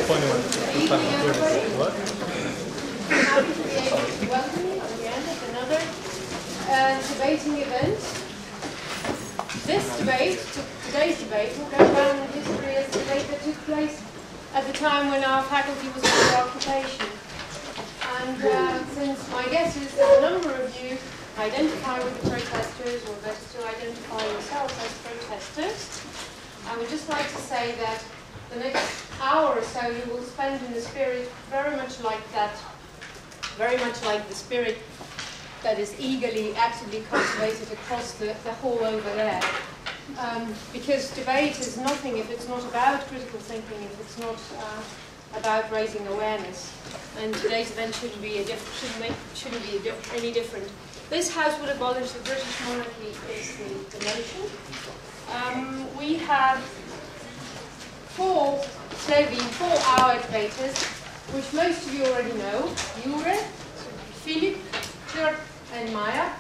Evening, everybody. Happy to be able to welcome you at the end of another debating event. This debate, today's debate, will go down in history as the debate that took place at the time when our faculty was under occupation. And since my guess is that a number of you identify with the protesters, or better still identify yourselves as protesters, I would just like to say that the next hour or so you will spend in a spirit very much like that, very much like the spirit that is eagerly, actively cultivated across the hall over there. Because debate is nothing if it's not about critical thinking, if it's not about raising awareness. And today's event shouldn't be any different. This House would abolish the British monarchy is the notion. We have four 4-hour debaters, which most of you already know: Jure, Philip, Kurt, and Maya.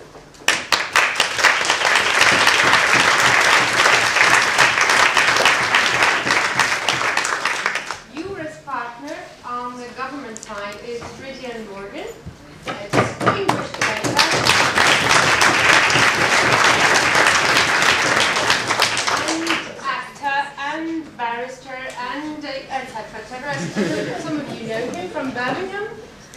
Jure's partner on the government side is Riddian Morgan, a distinguished debater. And barrister and etc. Some of you know him from Birmingham.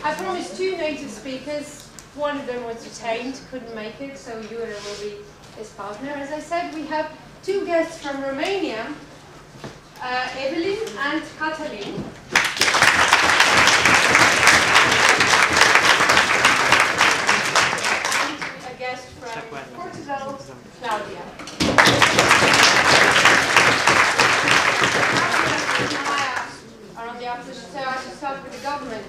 I promised 2 native speakers. One of them was detained, couldn't make it, so Jure will be his partner. As I said, we have 2 guests from Romania, Evelyn and Catalin. And a guest from Portugal, Claudia. So I should start with the government.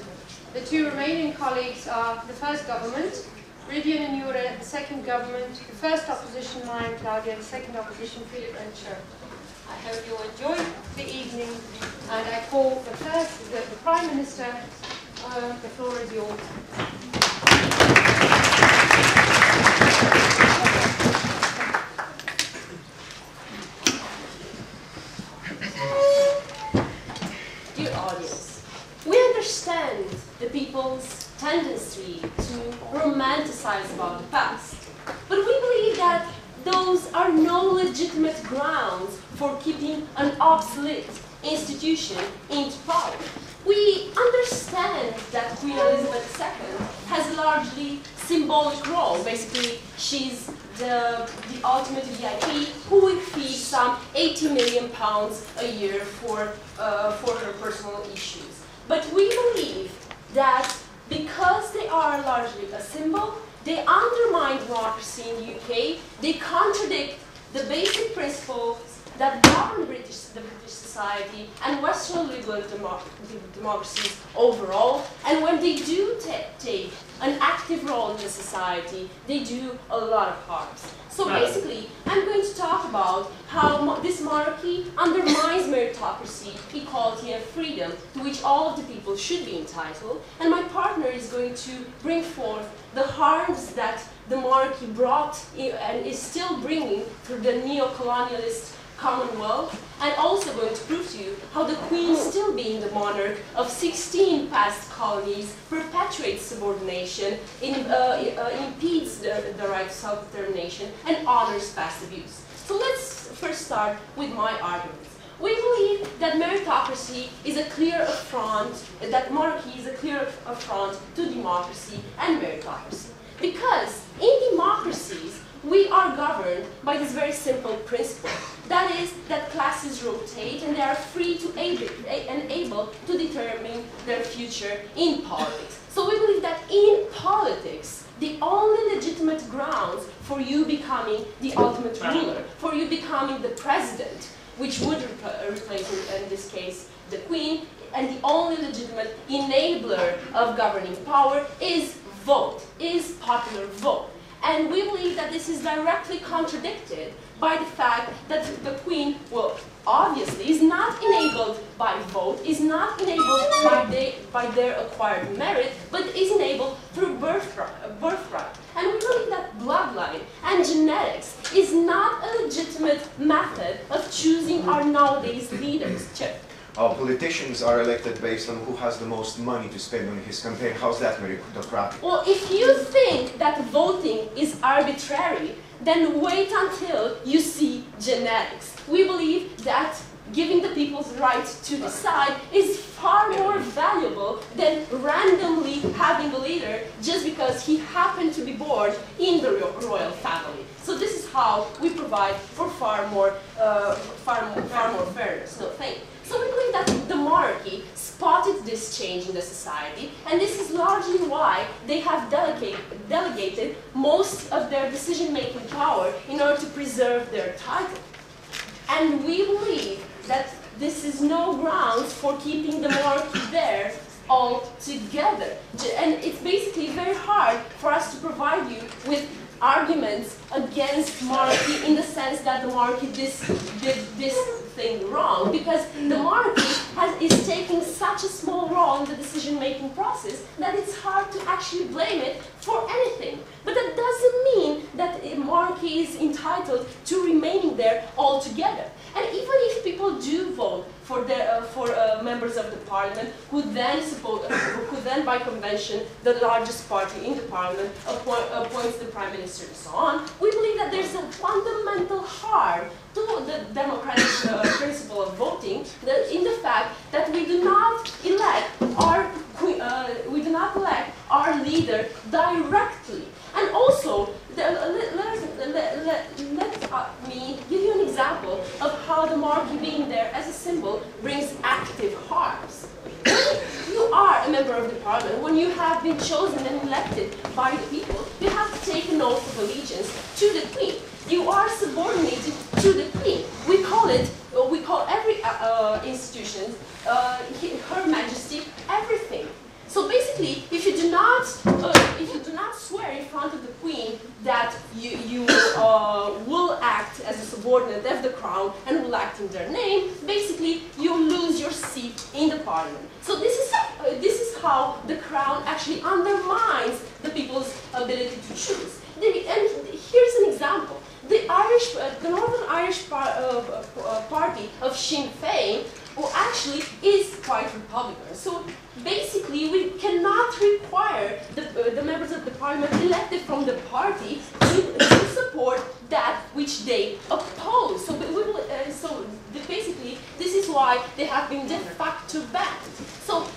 The 2 remaining colleagues are the first government, Riddian and Jure, the second government, the first opposition, Maya and Claudia, the second opposition, Philip and Kurt. I hope you'll enjoy the evening, and I call the Prime Minister. The floor is yours. Dear audience, we understand the people's tendency to romanticize about the past, but we believe that those are no legitimate grounds for keeping an obsolete institution in power. We understand that Queen Elizabeth II has a largely symbolic role. Basically, she's the ultimate VIP who will fee some £80 million a year for her personal issues. But we believe that because they are largely a symbol, they undermine democracy in the UK, they contradict the basic principles that govern the British society and Western liberal democracies overall. And when they do take an active role in the society, they do a lot of harm. So basically, I'm going to talk about how this monarchy undermines meritocracy, equality, and freedom to which all of the people should be entitled. And my partner is going to bring forth the harms that the monarchy brought and is still bringing through the neo-colonialist Commonwealth, and also going to prove to you how the Queen, still being the monarch of 16 past colonies, perpetuates subordination, impedes the right to self-determination, and honors past abuse. So let's first start with my arguments. We believe that meritocracy is a clear affront, that monarchy is a clear affront to democracy and meritocracy. Because in democracies, we are governed by this very simple principle. That is, that classes rotate and they are free and able to determine their future in politics. So we believe that in politics, the only legitimate grounds for you becoming the ultimate ruler, for you becoming the president, which would replace, in this case, the Queen, and the only legitimate enabler of governing power is vote, is popular vote. And we believe that this is directly contradicted by the fact that the Queen, well, obviously, is not enabled by vote, is not enabled by their acquired merit, but is enabled through birthright. And we believe that bloodline and genetics is not a legitimate method of choosing our nowadays leaders. politicians are elected based on who has the most money to spend on his campaign. How's that meritocratic? Well, if you think that voting is arbitrary, then wait until you see genetics. We believe that giving the people's right to decide is far more valuable than randomly having a leader just because he happened to be born in the royal family. So this is how we provide for far more fairness. No, thank you. So we believe that the monarchy spotted this change in the society, and this is largely why they have delegated most of their decision-making power in order to preserve their title. And we believe that this is no grounds for keeping the monarchy there altogether. And it's basically very hard for us to provide you with arguments against monarchy in the sense that the monarchy did this thing wrong, because the monarchy is taking such a small role in the decision-making process that it's hard to actually blame it for anything. But that doesn't mean that a monarchy is entitled to remaining there altogether. And even if people do vote for members of the parliament, who then by convention, the largest party in the parliament, appoints the prime minister and so on, we believe that there's a fundamental harm to the democratic principle of voting in the fact that we do not elect our leader directly. And also, let me give you an example of how the monarchy being there as a symbol brings active harms. When you are a member of the parliament, when you have been chosen and elected by the people, you have to take an oath of allegiance to the Queen. You are subordinated to the Queen. We call every institution, Her Majesty, everything. So basically, if you do not swear in front of the Queen that you will act as a subordinate of the Crown and will act in their name, basically you lose your seat in the Parliament. So this is how the Crown actually undermines the people's ability to choose. And here's an example. The Northern Irish party of Sinn Féin, who actually is quite Republican. So basically, we cannot require the members of the parliament elected from the party to support that which they oppose. So basically, this is why they have been de facto banned. So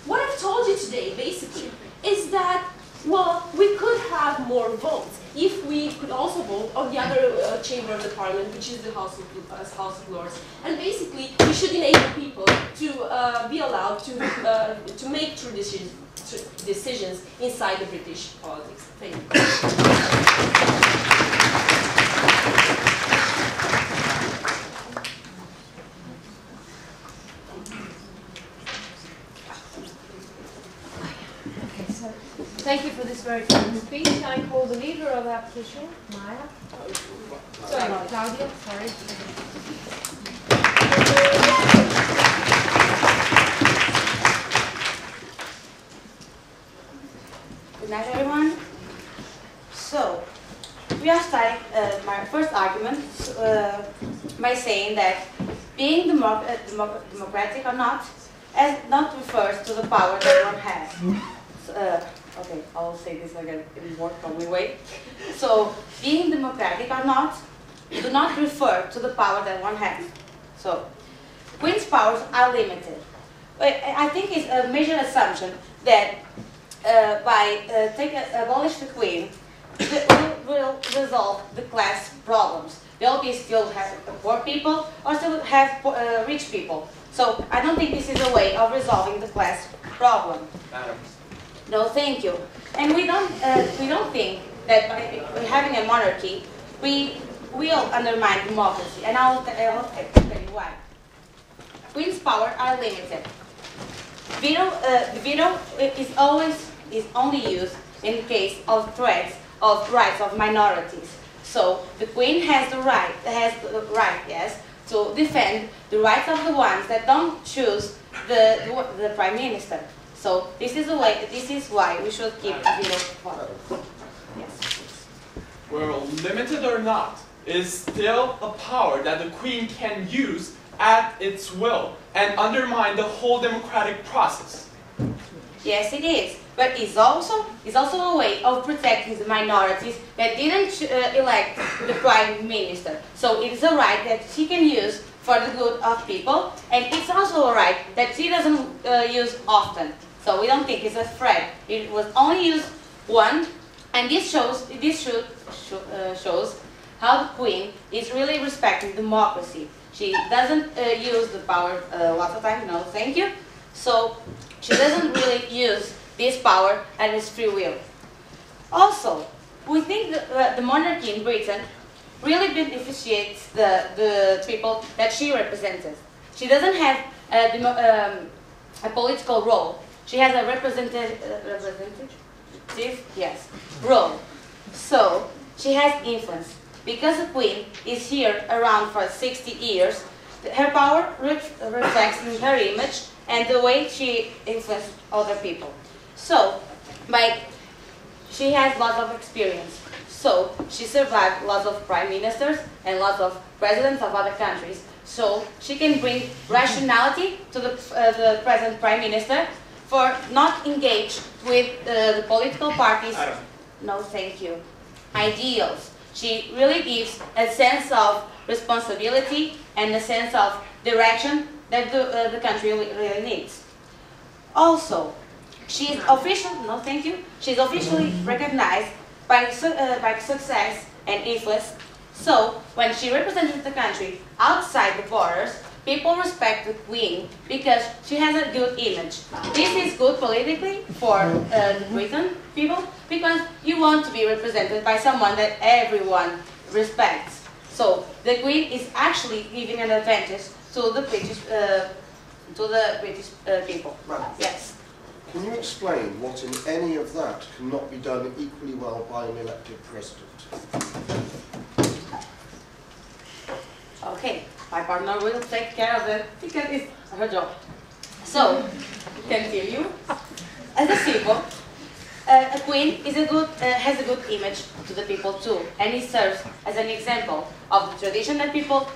what I've told you today, basically, is that, well, we could have more votes if we could also vote on the other chamber of the parliament, which is the House of Lords. And basically, we should enable people to be allowed to make true decisions inside the British politics. Thank you. Thank you for this very kind speech. Can I call the leader of the application, Maya? Sorry, Claudia, sorry. Good night, everyone. So, we are starting my first argument by saying that being democratic or not refers to the power that one has. Okay, I'll say this again in a more calmly way. So, being democratic or not do not refer to the power that one has. So, Queen's powers are limited. I think it's a major assumption that abolish the Queen, will resolve the class problems. They'll still have poor people or still have rich people. So, I don't think this is a way of resolving the class problem. Madam. No, thank you. And we don't think that by having a monarchy, we will undermine democracy. And I'll tell you why. Queen's powers are limited. The veto is only used in case of threats of rights of minorities. So the Queen has the right, yes, to defend the rights of the ones that don't choose the Prime Minister. So this is why we should keep the veto power. Yes. Well, limited or not, it is still a power that the Queen can use at its will and undermine the whole democratic process. Yes, it is. But it's also a way of protecting the minorities that didn't elect the prime minister. So it is a right that she can use for the good of people, and it's also a right that she doesn't use often. So we don't think it's a threat. It was only used once, and this shows how the Queen is really respecting democracy. She doesn't use the power lots of times. No, thank you. So she doesn't really use this power and its free will. Also, we think that the monarchy in Britain really beneficiates the people that she represented. She doesn't have a political role. She has a representative role. So she has influence. Because the Queen is here around for 60 years, her power reflects in her image and the way she influences other people. So, she has lots of experience. So, she survived lots of prime ministers and lots of presidents of other countries. So, she can bring rationality to the present prime minister for not engage with the political parties. No, thank you. Ideals. She really gives a sense of responsibility and a sense of direction that the country really needs. Also, she's she's officially recognized by success and influence. So, when she represents the country outside the borders, people respect the Queen because she has a good image. This is good politically for Britain people because you want to be represented by someone that everyone respects. So, the Queen is actually giving an advantage to the British people. Right. Yes. Can you explain what in any of that cannot be done equally well by an elected president? Okay, my partner will take care of it because it's her job. So, continue. As a symbol, a queen is has a good image to the people too, and it serves as an example of the tradition that people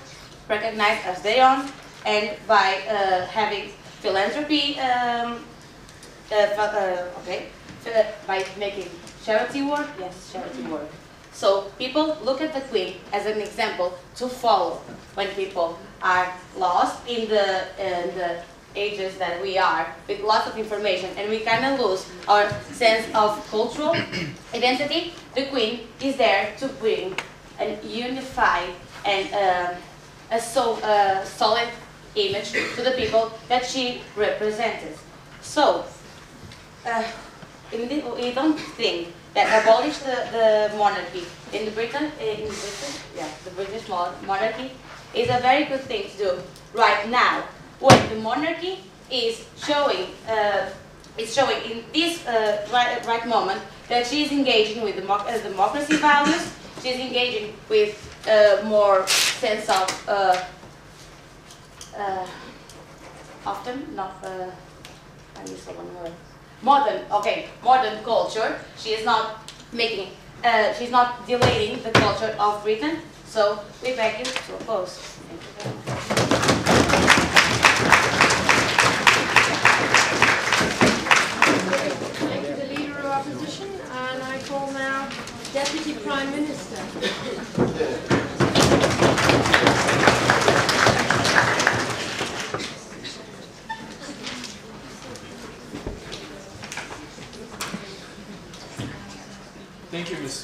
recognize as their own, and by having philanthropy, by making charity work, charity work. So people look at the Queen as an example to follow when people are lost in the ages that we are, with lots of information, and we kind of lose our sense of cultural identity. The Queen is there to bring a unified and a solid image to the people that she represented. So, we don't think that abolish the monarchy in Britain, the British monarchy is a very good thing to do right now, when the monarchy is showing in this right moment that she is engaging with democracy values. She is engaging with more sense of modern culture. She is not making, she's not delaying the culture of Britain. So we beg you to oppose. Thank you very much. Thank you, the Leader of Opposition, and I call now Deputy Prime Minister. Thank you, Ms.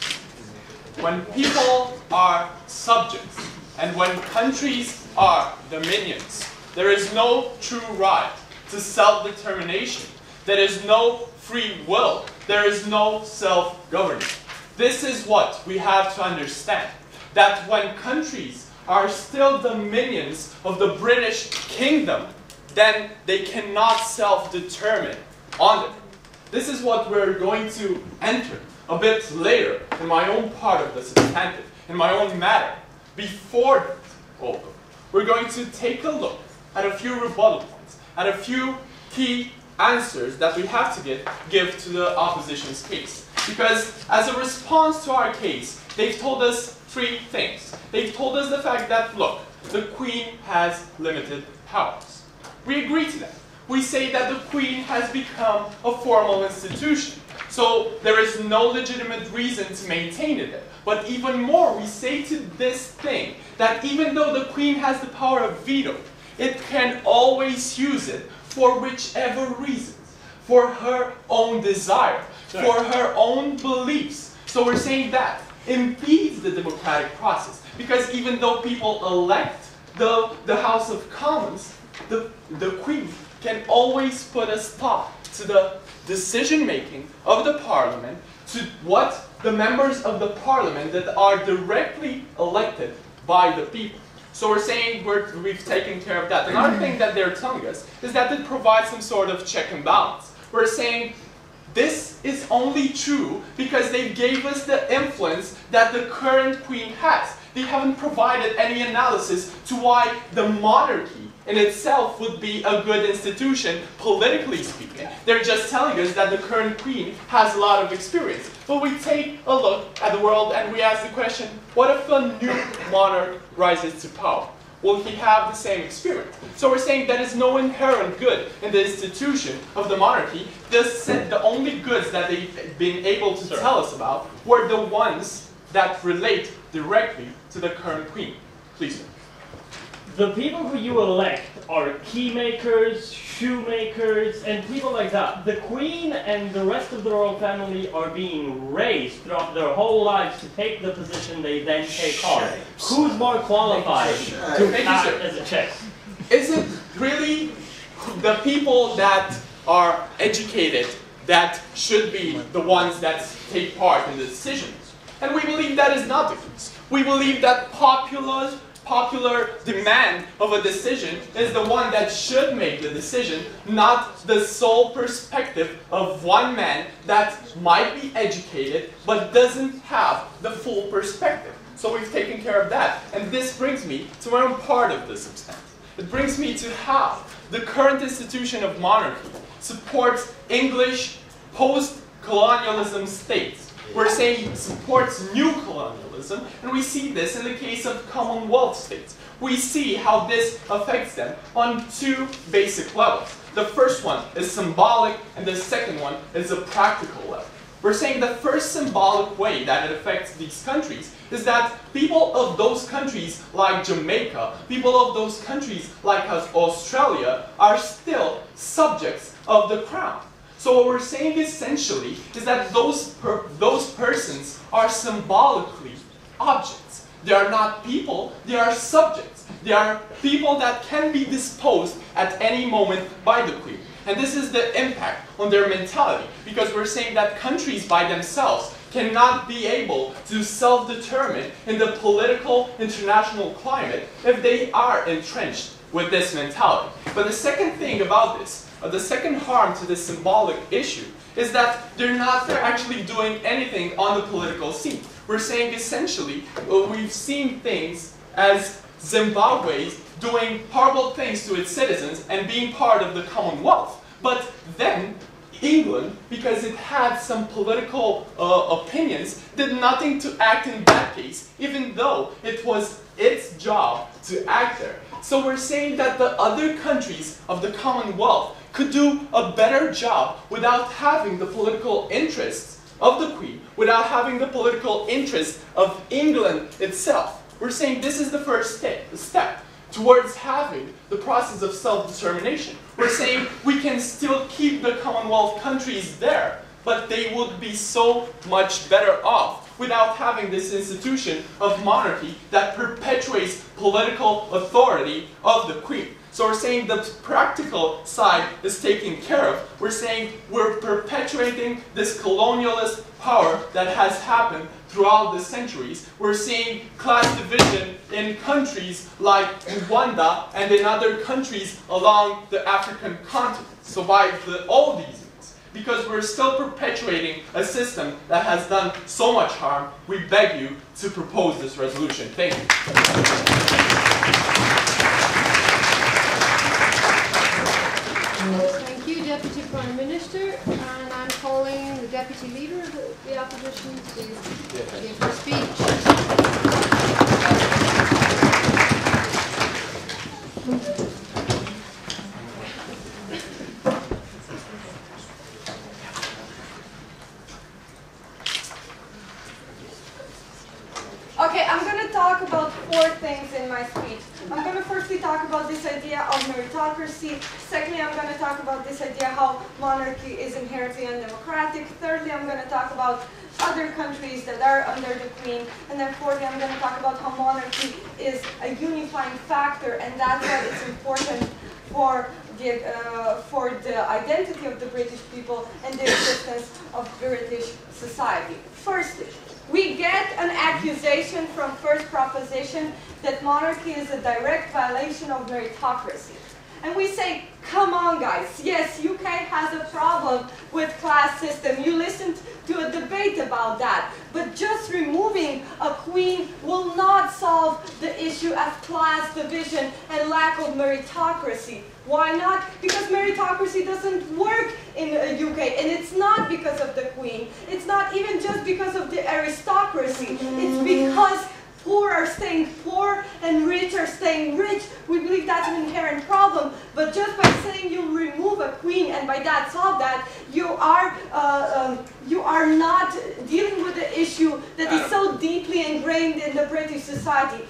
When people are subjects and when countries are dominions, there is no true right to self-determination. There is no free will. There is no self-governance. This is what we have to understand, that when countries are still dominions of the British kingdom, then they cannot self-determine on them. This is what we're going to enter a bit later in my own part of the substantive, in my own matter. Before that, although, we're going to take a look at a few rebuttal points, at a few key answers that we have to give to the opposition's case. Because as a response to our case, they've told us three things. They've told us the fact that, look, the Queen has limited powers. We agree to that. We say that the Queen has become a formal institution, so there is no legitimate reason to maintain it. But even more, we say to this thing that even though the Queen has the power of veto, it can always use it for whichever reasons, for her own desire, for her own beliefs. So we're saying that impedes the democratic process, because even though people elect the House of Commons, the Queen can always put a stop to the decision-making of the Parliament, to what the members of the Parliament that are directly elected by the people. So we're saying we've taken care of that. Another thing that they're telling us is that it provides some sort of check and balance. We're saying this is only true because they gave us the influence that the current Queen has. They haven't provided any analysis to why the monarchy in itself would be a good institution, politically speaking. They're just telling us that the current Queen has a lot of experience. But we take a look at the world and we ask the question, what if a new monarch rises to power? Will he have the same experience? So we're saying there is no inherent good in the institution of the monarchy. The only goods that they've been able to tell us about were the ones that relate directly to the current Queen. Please, sir. The people who you elect are key makers, shoemakers, and people like that. The Queen and the rest of the royal family are being raised throughout their whole lives to take the position they then take on. Who's more qualified to act as a check? Is it really the people that are educated that should be the ones that take part in the decisions? And we believe that is not the case. We believe that popular demand of a decision is the one that should make the decision, not the sole perspective of one man that might be educated but doesn't have the full perspective. So we've taken care of that. And this brings me to my own part of the substance. It brings me to how the current institution of monarchy supports English post-colonialism states. We're saying it supports new colonialism, and we see this in the case of Commonwealth states. We see how this affects them on two basic levels. The first one is symbolic, and the second one is a practical level. We're saying the first symbolic way that it affects these countries is that people of those countries like Jamaica, people of those countries like Australia, are still subjects of the crown. So what we're saying essentially is that those persons are symbolically objects. They are not people, they are subjects. They are people that can be disposed at any moment by the Queen. And this is the impact on their mentality, because we're saying that countries by themselves cannot be able to self-determine in the political international climate if they are entrenched with this mentality. But the second thing about this, the second harm to this symbolic issue, is that they're not actually doing anything on the political scene. We're saying essentially, we've seen things as Zimbabwe doing horrible things to its citizens and being part of the Commonwealth. But then England, because it had some political opinions, did nothing to act in that case, even though it was its job to act there. So we're saying that the other countries of the Commonwealth could do a better job without having the political interests of the Queen, without having the political interests of England itself. We're saying this is the first step towards having the process of self-determination. We're saying we can still keep the Commonwealth countries there, but they would be so much better off without having this institution of monarchy that perpetuates political authority of the Queen. So we're saying the practical side is taken care of. We're saying we're perpetuating this colonialist power that has happened throughout the centuries. We're seeing class division in countries like Rwanda and in other countries along the African continent. So by all these means, because we're still perpetuating a system that has done so much harm, we beg you to propose this resolution. Thank you. Thank you, Deputy Prime Minister. And I'm calling the Deputy Leader of the Opposition to give her speech. Okay, I'm going to talk about 4 things in my speech. I'm going to firstly talk about this idea of meritocracy. Secondly, I'm going to talk about this idea how monarchy is inherently undemocratic. Thirdly, I'm going to talk about other countries that are under the Queen. And then fourthly, I'm going to talk about how monarchy is a unifying factor, and that's why it's important for the identity of the British people and the existence of British society. Firstly, we get an accusation from first proposition that monarchy is a direct violation of meritocracy. And we say, come on guys, yes, UK has a problem with class system. You listened to a debate about that. But just removing a queen will not solve the issue of class division and lack of meritocracy. Why not? Because meritocracy doesn't work in the UK, and it's not because of the queen. It's not even just because of the aristocracy. It's because poor are staying poor and rich are staying rich. We believe that's an inherent problem. But just by saying you remove a queen and by that solve that, you are not dealing with the issue that is so deeply ingrained in the British society.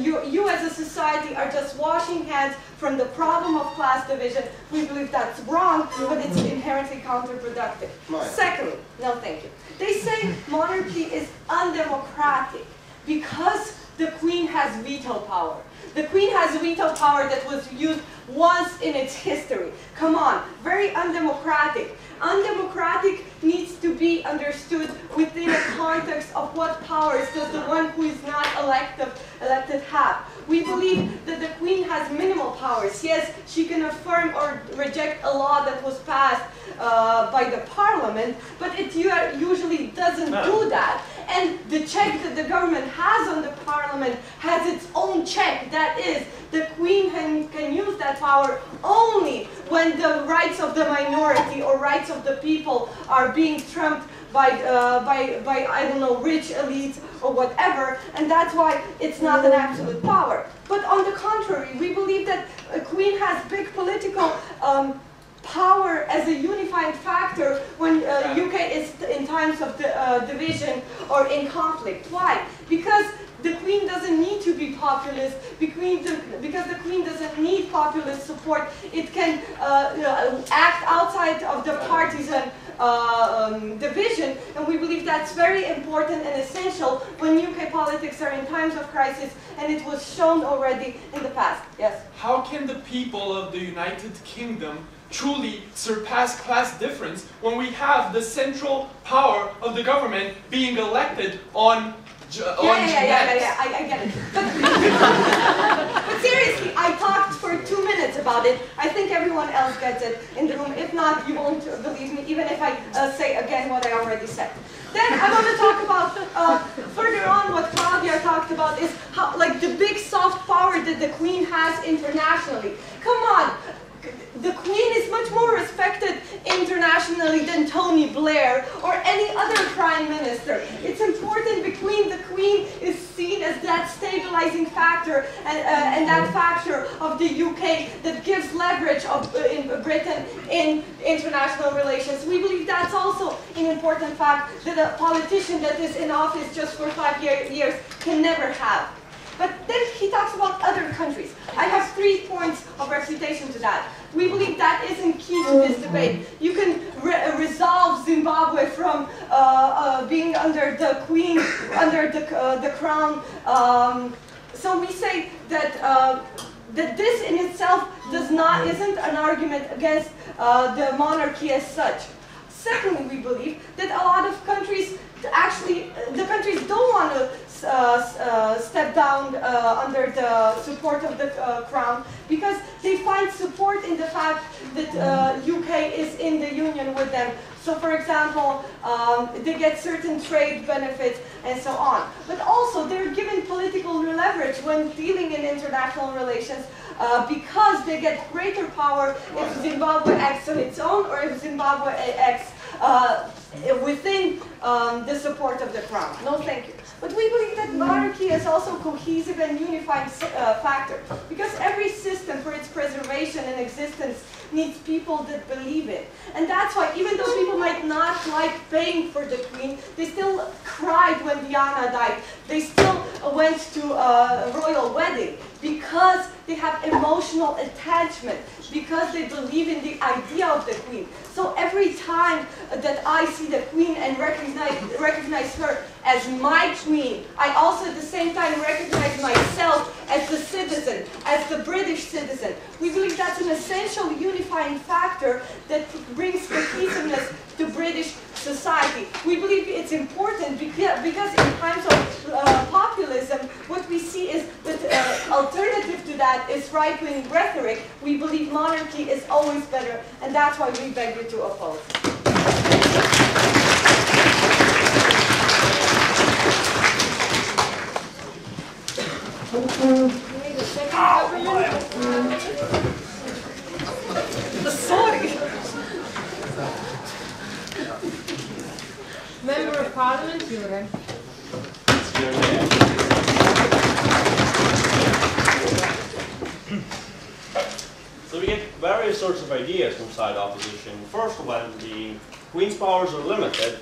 You as a society are just washing hands from the problem of class division. We believe that's wrong, but it's inherently counterproductive. Secondly, no thank you. They say monarchy is undemocratic because the Queen has veto power. The Queen has veto power that was used once in its history. Come on, very undemocratic. Undemocratic needs to be understood within a context of what powers does the one who is not elected have. We believe that the Queen has minimal powers. Yes, she can affirm or reject a law that was passed by the Parliament, but it usually doesn't do that. And the check that the government has on the Parliament has its own check. That is, the Queen can use that power only when the rights of the minority or rights of the people are being trumped by I don't know, rich elites or whatever, and that's why it's not an absolute power. But on the contrary, we believe that a Queen has big political power as a unifying factor when UK is in times of division or in conflict. Why? Because the Queen doesn't need to be populist, because the Queen doesn't need populist support. It can act outside of the partisan division, and we believe that's very important and essential when UK politics are in times of crisis, and it was shown already in the past. Yes? How can the people of the United Kingdom truly surpass class difference when we have the central power of the government being elected on genetics? I get it. But seriously, I talked for 2 minutes about it. I think everyone else gets it in the room. If not, you won't believe me, even if I say again what I already said. Then I want to talk about, further on, what Claudia talked about is how, like, the big soft power that the Queen has internationally. Come on. The Queen is much more respected internationally than Tony Blair or any other prime minister. It's important the Queen is seen as that stabilizing factor and that factor of the UK that gives leverage in Britain in international relations. We believe that's also an important fact that a politician that is in office just for 5 years can never have. But then he talks about other countries. I have 3 points of refutation to that. We believe that isn't key to this debate. You can resolve Zimbabwe from being under the Queen, under the Crown. So we say that that this in itself isn't an argument against the monarchy as such. Secondly, we believe that a lot of countries, actually, the countries don't want to step down under the support of the Crown because they find support in the fact that UK is in the Union with them. So, for example, they get certain trade benefits and so on. But also, they're given political leverage when dealing in international relations because they get greater power if Zimbabwe acts on its own or if Zimbabwe acts within the support of the Crown. No, thank you. But we believe that monarchy is also a cohesive and unifying factor because every system for its preservation and existence needs people that believe it. And that's why even though people might not like paying for the Queen, they still cried when Diana died. They still went to a royal wedding, because they have emotional attachment, because they believe in the idea of the queen. So every time that I see the queen and recognize her as my queen, I also at the same time recognize myself as the citizen, as the British citizen. We believe that's an essential unifying factor that brings cohesiveness to British society. We believe it's important because in times of populism, what we see is that alternative to that is right-wing rhetoric. We believe monarchy is always better, and that's why we beg you to oppose. Okay, the second government. Sorry. Member of Parliament, Jure. So we get various sorts of ideas from side opposition. The first one being Queen's powers are limited.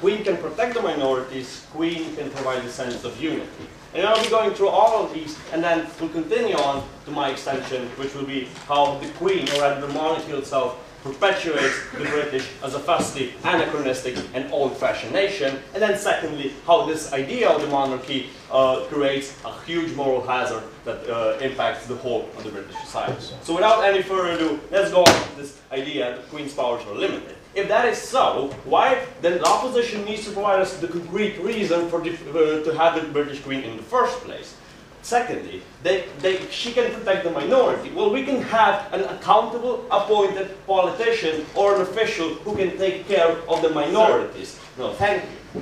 Queen can protect the minorities. Queen can provide a sense of unity. And I'll be going through all of these, and then we'll continue on to my extension, which will be how the Queen, or rather the monarchy itself, perpetuates the British as a fusty, anachronistic, and old-fashioned nation. And then secondly, how this idea of the monarchy creates a huge moral hazard that impacts the whole of the British society. So without any further ado, let's go on to this idea that Queen's powers are limited. If that is so, why then the opposition needs to provide us the concrete reason for to have the British Queen in the first place? Secondly, she can protect the minority. Well, we can have an accountable, appointed politician or an official who can take care of the minorities. No, thank you.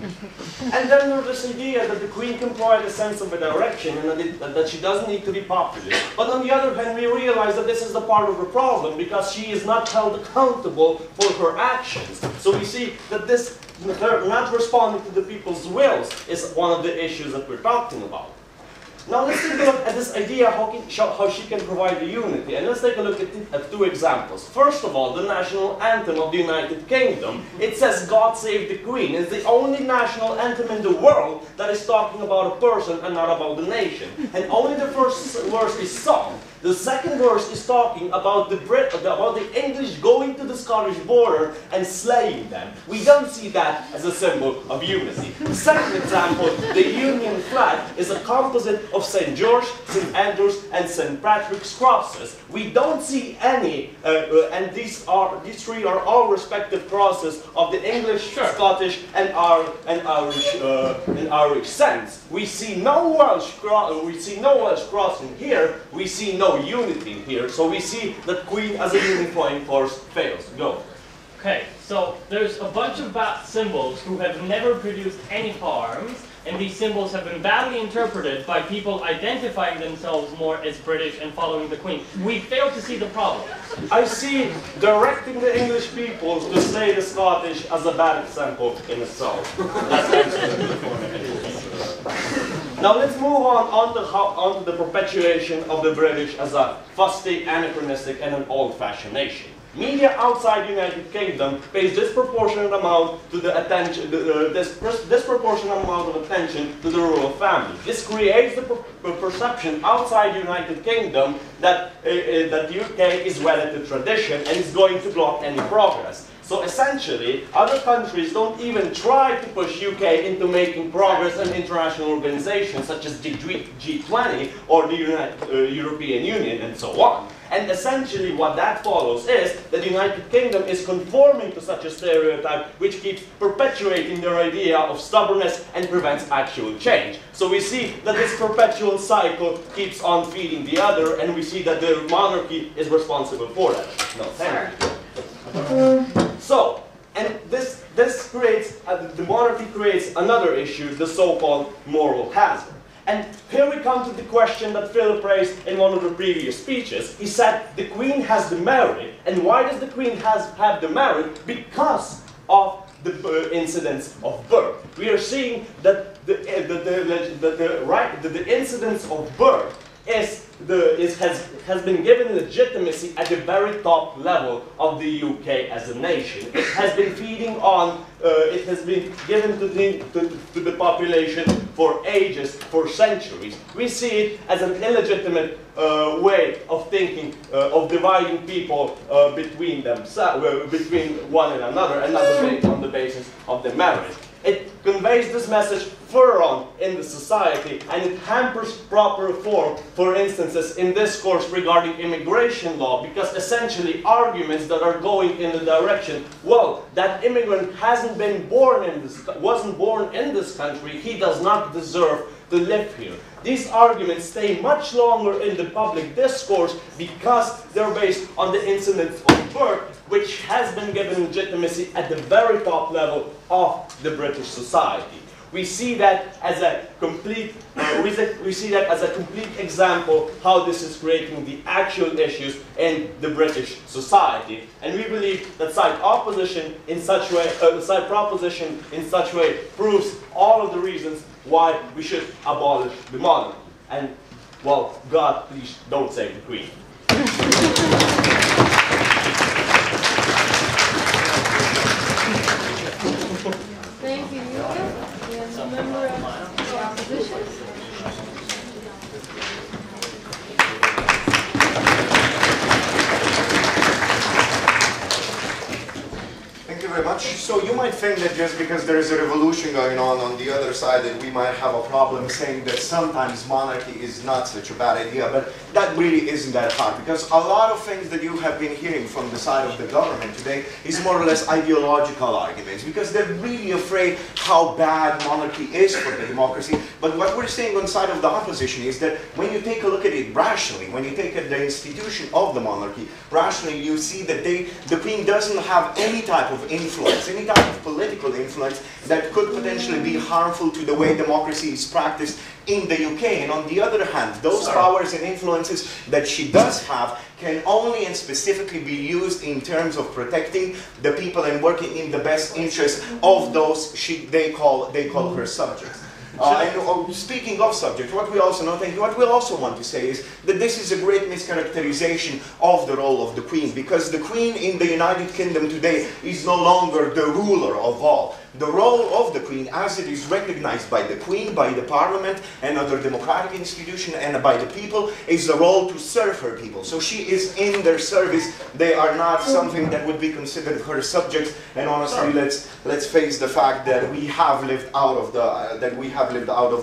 And then there's this idea that the Queen can provide a sense of a direction and that she doesn't need to be popular. But on the other hand, we realize that this is the part of the problem because she is not held accountable for her actions. So we see that this, her not responding to the people's wills is one of the issues that we're talking about. Now let's take a look at this idea how she can provide the unity, and let's take a look at two examples. First of all, the national anthem of the United Kingdom. It says "God Save the Queen." It's the only national anthem in the world that is talking about a person and not about the nation. And only the first verse is sung. The second verse is talking about the English going to the Scottish border and slaying them. We don't see that as a symbol of unity. The second example, the Union flag, is a composite of St. George, St. Andrews, and St. Patrick's crosses. We don't see any, and these three are all respective crosses of the English, Scottish, and Irish sense. We see no Welsh cross in here. We see no unity here, so we see that Queen as a unifying force fails. Go. Okay, so there's a bunch of bat symbols who have never produced any harms, and these symbols have been badly interpreted by people identifying themselves more as British and following the Queen. We fail to see the problem. I see directing the English people to slay the Scottish as a bad example in itself. Now let's move on to the perpetuation of the British as a fusty, anachronistic, and an old-fashioned nation. Media outside the United Kingdom pays disproportionate amount to the attention, disproportionate amount of attention to the royal family. This creates the perception outside the United Kingdom that that the UK is wedded to tradition and is going to block any progress. So essentially, other countries don't even try to push UK into making progress in international organizations such as the G20 or the European Union and so on. And essentially what that follows is that the United Kingdom is conforming to such a stereotype which keeps perpetuating their idea of stubbornness and prevents actual change. So we see that this perpetual cycle keeps on feeding the other, and we see that the monarchy is responsible for that. No, thank you. So, and this creates, the monarchy creates another issue, the so-called moral hazard. And here we come to the question that Philip raised in one of the previous speeches. He said the Queen has the merit. And why does the Queen have the merit? Because of the incidence of birth. We are seeing that the incidence of birth has been given legitimacy at the very top level of the UK as a nation. It has been feeding on, it has been given to the population for ages, for centuries. We see it as an illegitimate way of thinking, of dividing people between themselves, between one and another, and not on the basis of their marriage. It conveys this message further on in the society, and it hampers proper reform, for instances, in discourse regarding immigration law, because essentially arguments that are going in the direction, well, that immigrant hasn't been born in this, wasn't born in this country, he does not deserve to live here. These arguments stay much longer in the public discourse because they're based on the incidence of birth, which has been given legitimacy at the very top level of the British society. We see that as a complete, example how this is creating the actual issues in the British society. And we believe that side proposition in such way proves all of the reasons why we should abolish the monarchy. And, well, God, please don't save the Queen. Thank you, Yuka. We have a member of the opposition. Thank you very much. So you might think that just because there is a revolution going on the other side, that we might have a problem saying that sometimes monarchy is not such a bad idea, but that really isn't that hard, because a lot of things that you have been hearing from the side of the government today is more or less ideological arguments, because they're really afraid how bad monarchy is for the democracy. But what we're saying on the side of the opposition is that when you take a look at it rationally, when you take at the institution of the monarchy rationally, you see that the Queen doesn't have any type of influence, any type of political influence that could potentially be harmful to the way democracy is practiced in the UK. And on the other hand, those powers and influences that she does have can only and specifically be used in terms of protecting the people and working in the best interest of those they call her subjects. And speaking of subject, what we also know, what we also want to say is that this is a great mischaracterization of the role of the Queen, because the Queen in the United Kingdom today is no longer the ruler of all. The role of the Queen, as it is recognized by the Queen, by the Parliament, and other democratic institutions, and by the people, is the role to serve her people. So she is in their service. They are not something that would be considered her subjects. And honestly, let's face the fact that we have lived out of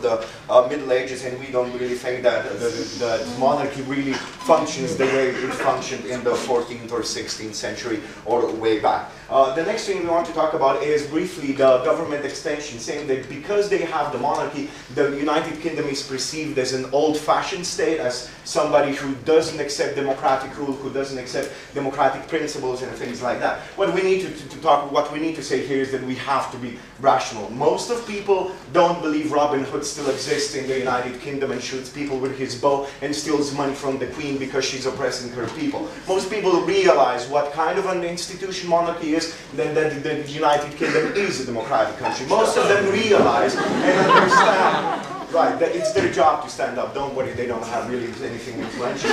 the Middle Ages, and we don't really think that the monarchy really functions the way it functioned in the 14th or 16th century or way back. The next thing we want to talk about is briefly the government extension, saying that because they have the monarchy, the United Kingdom is perceived as an old-fashioned state, as somebody who doesn't accept democratic rule, who doesn't accept democratic principles and things like that. What we need what we need to say here is that we have to be rational. Most of people don't believe Robin Hood still exists in the United Kingdom and shoots people with his bow and steals money from the Queen because she's oppressing her people. Most people realize what kind of an institution monarchy is, that the United Kingdom is a democratic country. Most of them realize and understand, right, that it's their job to stand up. Don't worry, they don't have really anything influential.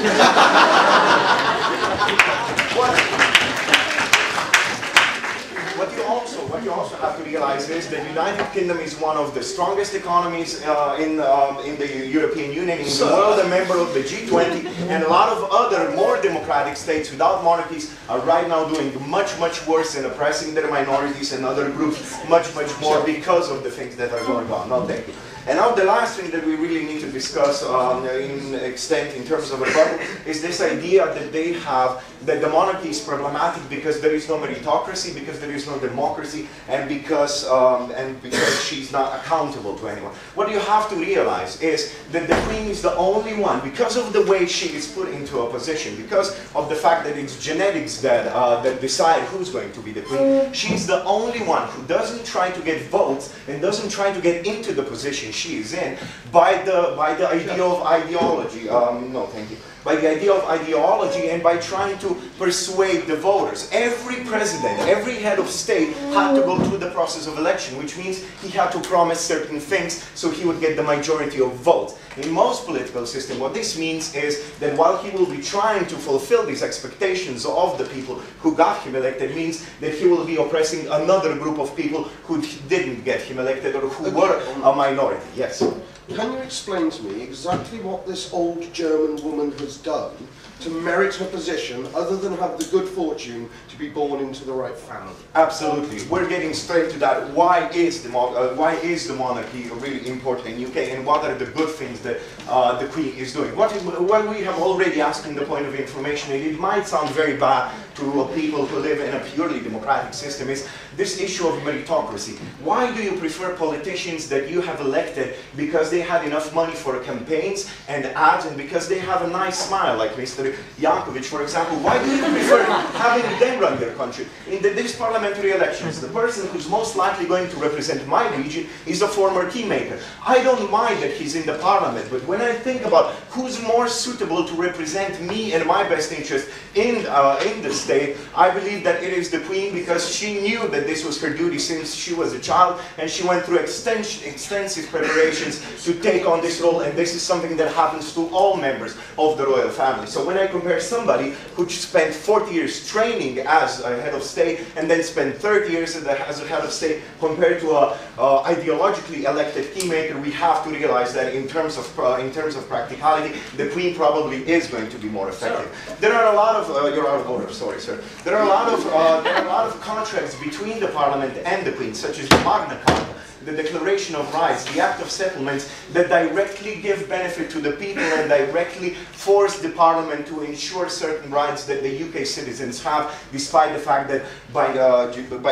What you also have to realize is that the United Kingdom is one of the strongest economies in the European Union, in the world, a member of the G20, and a lot of other more democratic states without monarchies are right now doing much, much worse and oppressing their minorities and other groups much, much more because of the things that are going on. No, thank you. And now the last thing that we really need to discuss in extent in terms of rebuttal is this idea that they have that the monarchy is problematic because there is no meritocracy, because there is no democracy, and because she's not accountable to anyone. What you have to realize is that the Queen is the only one, because of the way she is put into a position, because of the fact that it's genetics that decide who's going to be the Queen, she's the only one who doesn't try to get votes and doesn't try to get into the position she is in by the idea of ideology. No, thank you. by the idea of ideology and by trying to persuade the voters. Every president, every head of state had to go through the process of election, which means he had to promise certain things so he would get the majority of votes. In most political systems, what this means is that while he will be trying to fulfill these expectations of the people who got him elected, means that he will be oppressing another group of people who didn't get him elected or who were a minority. Yes? Can you explain to me exactly what this old German woman has done to merit her position, other than have the good fortune to be born into the right family? Absolutely. We're getting straight to that. Why is the monarchy really important in UK, and what are the good things that the Queen is doing? What we have already asked in the point of information, and it might sound very bad to people who live in a purely democratic system, is this issue of meritocracy. Why do you prefer politicians that you have elected because they had enough money for campaigns and ads, and because they have a nice smile, like Mr. Yankovic, for example? Why do you prefer having them run your country? In these parliamentary elections, the person who's most likely going to represent my region is a former kingmaker. I don't mind that he's in the parliament, but when I think about who's more suitable to represent me and my best interest in the state, I believe that it is the Queen, because she knew that this was her duty since she was a child, and she went through extensive preparations to take on this role, and this is something that happens to all members of the royal family. So when I compare somebody who spent 40 years training as a head of state and then spent 30 years as a head of state compared to a ideologically elected kingmaker, we have to realize that in terms of practicality, the Queen probably is going to be more effective. There are a lot of you're out of order. Sorry, sir. There are a lot of contracts between the Parliament and the Queen, such as the Magna Carta, the Declaration of Rights, the Act of Settlements, that directly give benefit to the people and directly force the Parliament to ensure certain rights that the UK citizens have, despite the fact that by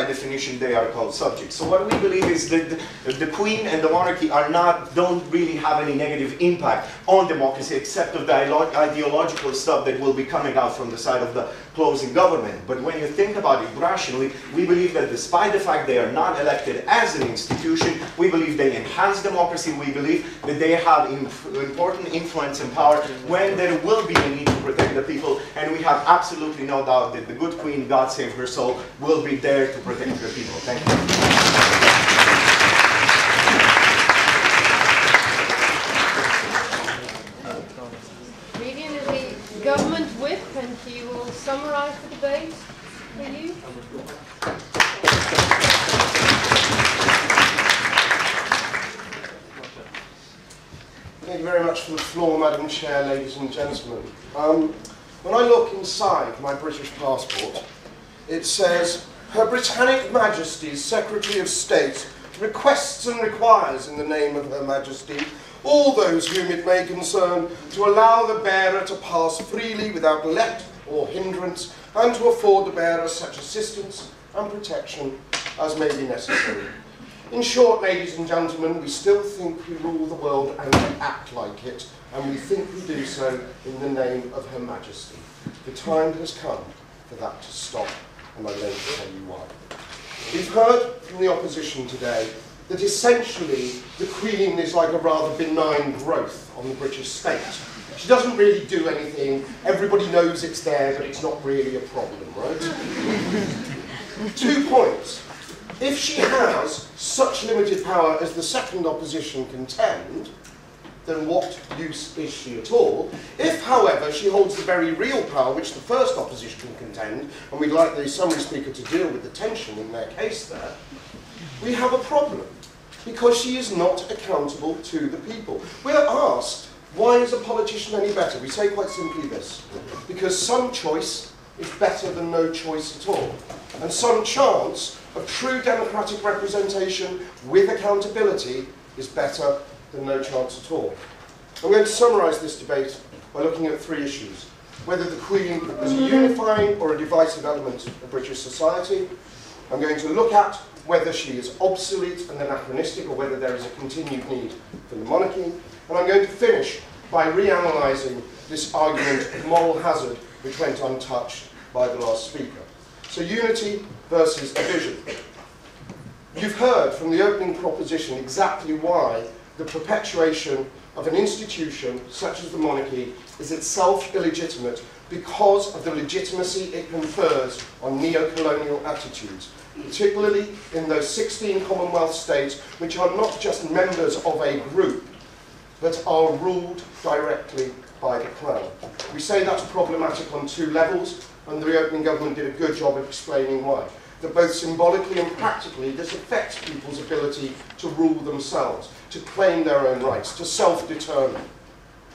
definition they are called subjects. So what we believe is that the Queen and the monarchy don't really have any negative impact on democracy, except of the ideological stuff that will be coming out from the side of the closing government. But when you think about it rationally, we believe that despite the fact they are not elected as an institution, we believe they enhance democracy. We believe that they have important influence and power when there will be a need to protect the people, and we have absolutely no doubt that the good Queen, God save her soul, will be there to protect her people. Thank you. Vivian is the government whip, and he will summarize the debate for you. Thank you very much for the floor, Madam Chair, ladies and gentlemen. When I look inside my British passport, it says, Her Britannic Majesty's Secretary of State requests and requires in the name of Her Majesty all those whom it may concern to allow the bearer to pass freely without let or hindrance, and to afford the bearer such assistance and protection as may be necessary. In short, ladies and gentlemen, we still think we rule the world and we act like it, and we think we do so in the name of Her Majesty. The time has come for that to stop, and I'm going to tell you why. We've heard from the opposition today that essentially the Queen is like a rather benign growth on the British state. She doesn't really do anything, everybody knows it's there, but it's not really a problem, right? 2 points. If she has such limited power as the second opposition contend, then what use is she at all? If, however, she holds the very real power which the first opposition can contend, and we'd like the summary speaker to deal with the tension in their case there, we have a problem, because she is not accountable to the people. We're asked, why is a politician any better? We say quite simply this: because some choice is better than no choice at all, and some chance of true democratic representation with accountability is better than no chance at all. I'm going to summarise this debate by looking at 3 issues: whether the Queen is a unifying or a divisive element of British society. I'm going to look at whether she is obsolete and anachronistic, or whether there is a continued need for the monarchy. And I'm going to finish by reanalysing this argument of moral hazard which went untouched by the last speaker. So unity versus division. You've heard from the opening proposition exactly why the perpetuation of an institution such as the monarchy is itself illegitimate because of the legitimacy it confers on neo-colonial attitudes, particularly in those 16 Commonwealth states which are not just members of a group, but are ruled directly by the Crown. We say that's problematic on two levels, and the reopening government did a good job of explaining why. That both symbolically and practically this affects people's ability to rule themselves, to claim their own rights, to self-determine.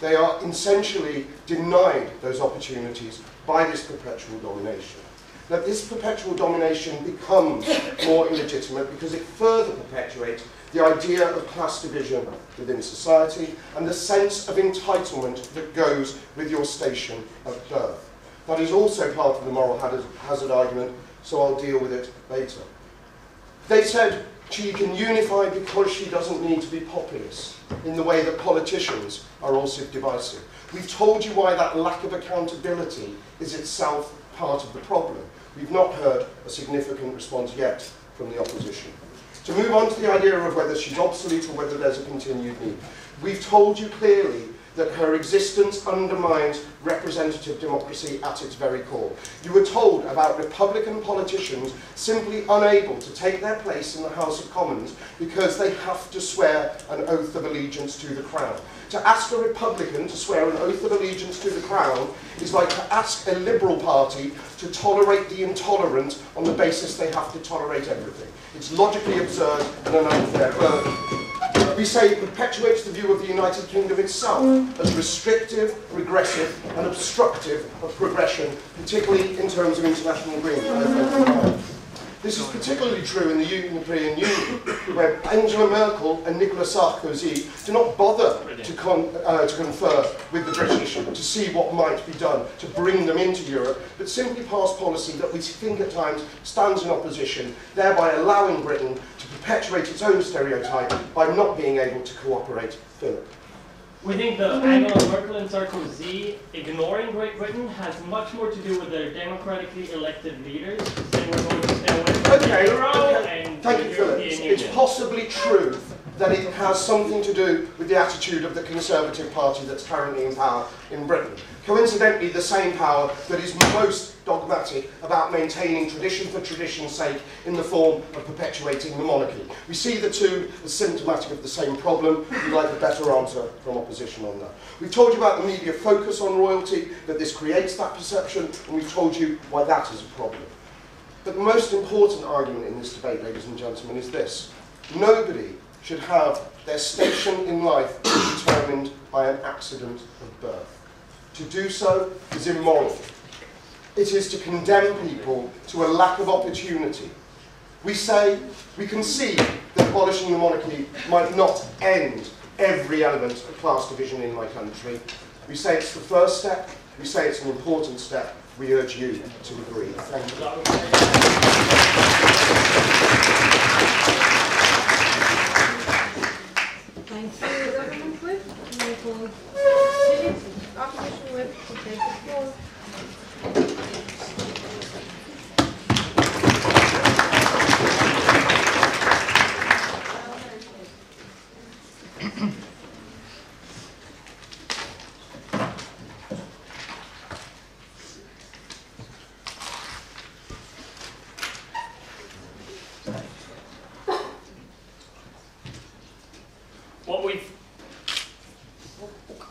They are essentially denied those opportunities by this perpetual domination. That this perpetual domination becomes more illegitimate because it further perpetuates the idea of class division within society and the sense of entitlement that goes with your station of birth. That is also part of the moral hazard argument, so I'll deal with it later. They said she can unify because she doesn't need to be populist, in the way that politicians are also divisive. We've told you why that lack of accountability is itself part of the problem. We've not heard a significant response yet from the opposition. To move on to the idea of whether she's obsolete or whether there's a continued need. We've told you clearly that her existence undermines representative democracy at its very core. You were told about Republican politicians simply unable to take their place in the House of Commons because they have to swear an oath of allegiance to the Crown. To ask a Republican to swear an oath of allegiance to the Crown is like to ask a Liberal Party to tolerate the intolerant on the basis they have to tolerate everything. It's logically absurd and an unfair burden. We say it perpetuates the view of the United Kingdom itself as restrictive, regressive, and obstructive of progression, particularly in terms of international agreement. This is particularly true in the European Union, where Angela Merkel and Nicolas Sarkozy do not bother to confer with the British to see what might be done to bring them into Europe, but simply pass policy that we think at times stands in opposition, thereby allowing Britain to perpetuate its own stereotype by not being able to cooperate fully. We think that Angela Merkel and Sarkozy ignoring Great Britain has much more to do with their democratically elected leaders saying we're going to stay away from the Euro and Thank the you, European Philip. Union. It's possibly true that it has something to do with the attitude of the Conservative Party that's currently in power in Britain. Coincidentally, the same power that is most dogmatic about maintaining tradition for tradition's sake in the form of perpetuating the monarchy. We see the two as symptomatic of the same problem. We'd like a better answer from opposition on that. We've told you about the media focus on royalty, that this creates that perception, and we've told you why that is a problem. But the most important argument in this debate, ladies and gentlemen, is this. Nobody should have their station in life determined by an accident of birth. To do so is immoral. It is to condemn people to a lack of opportunity. We say, we concede that abolishing the monarchy might not end every element of class division in my country. We say it's the first step. We say it's an important step. We urge you to agree. Thank you. Thank you, Government Whip. Michael Phillips, Opposition Whip, to take the floor.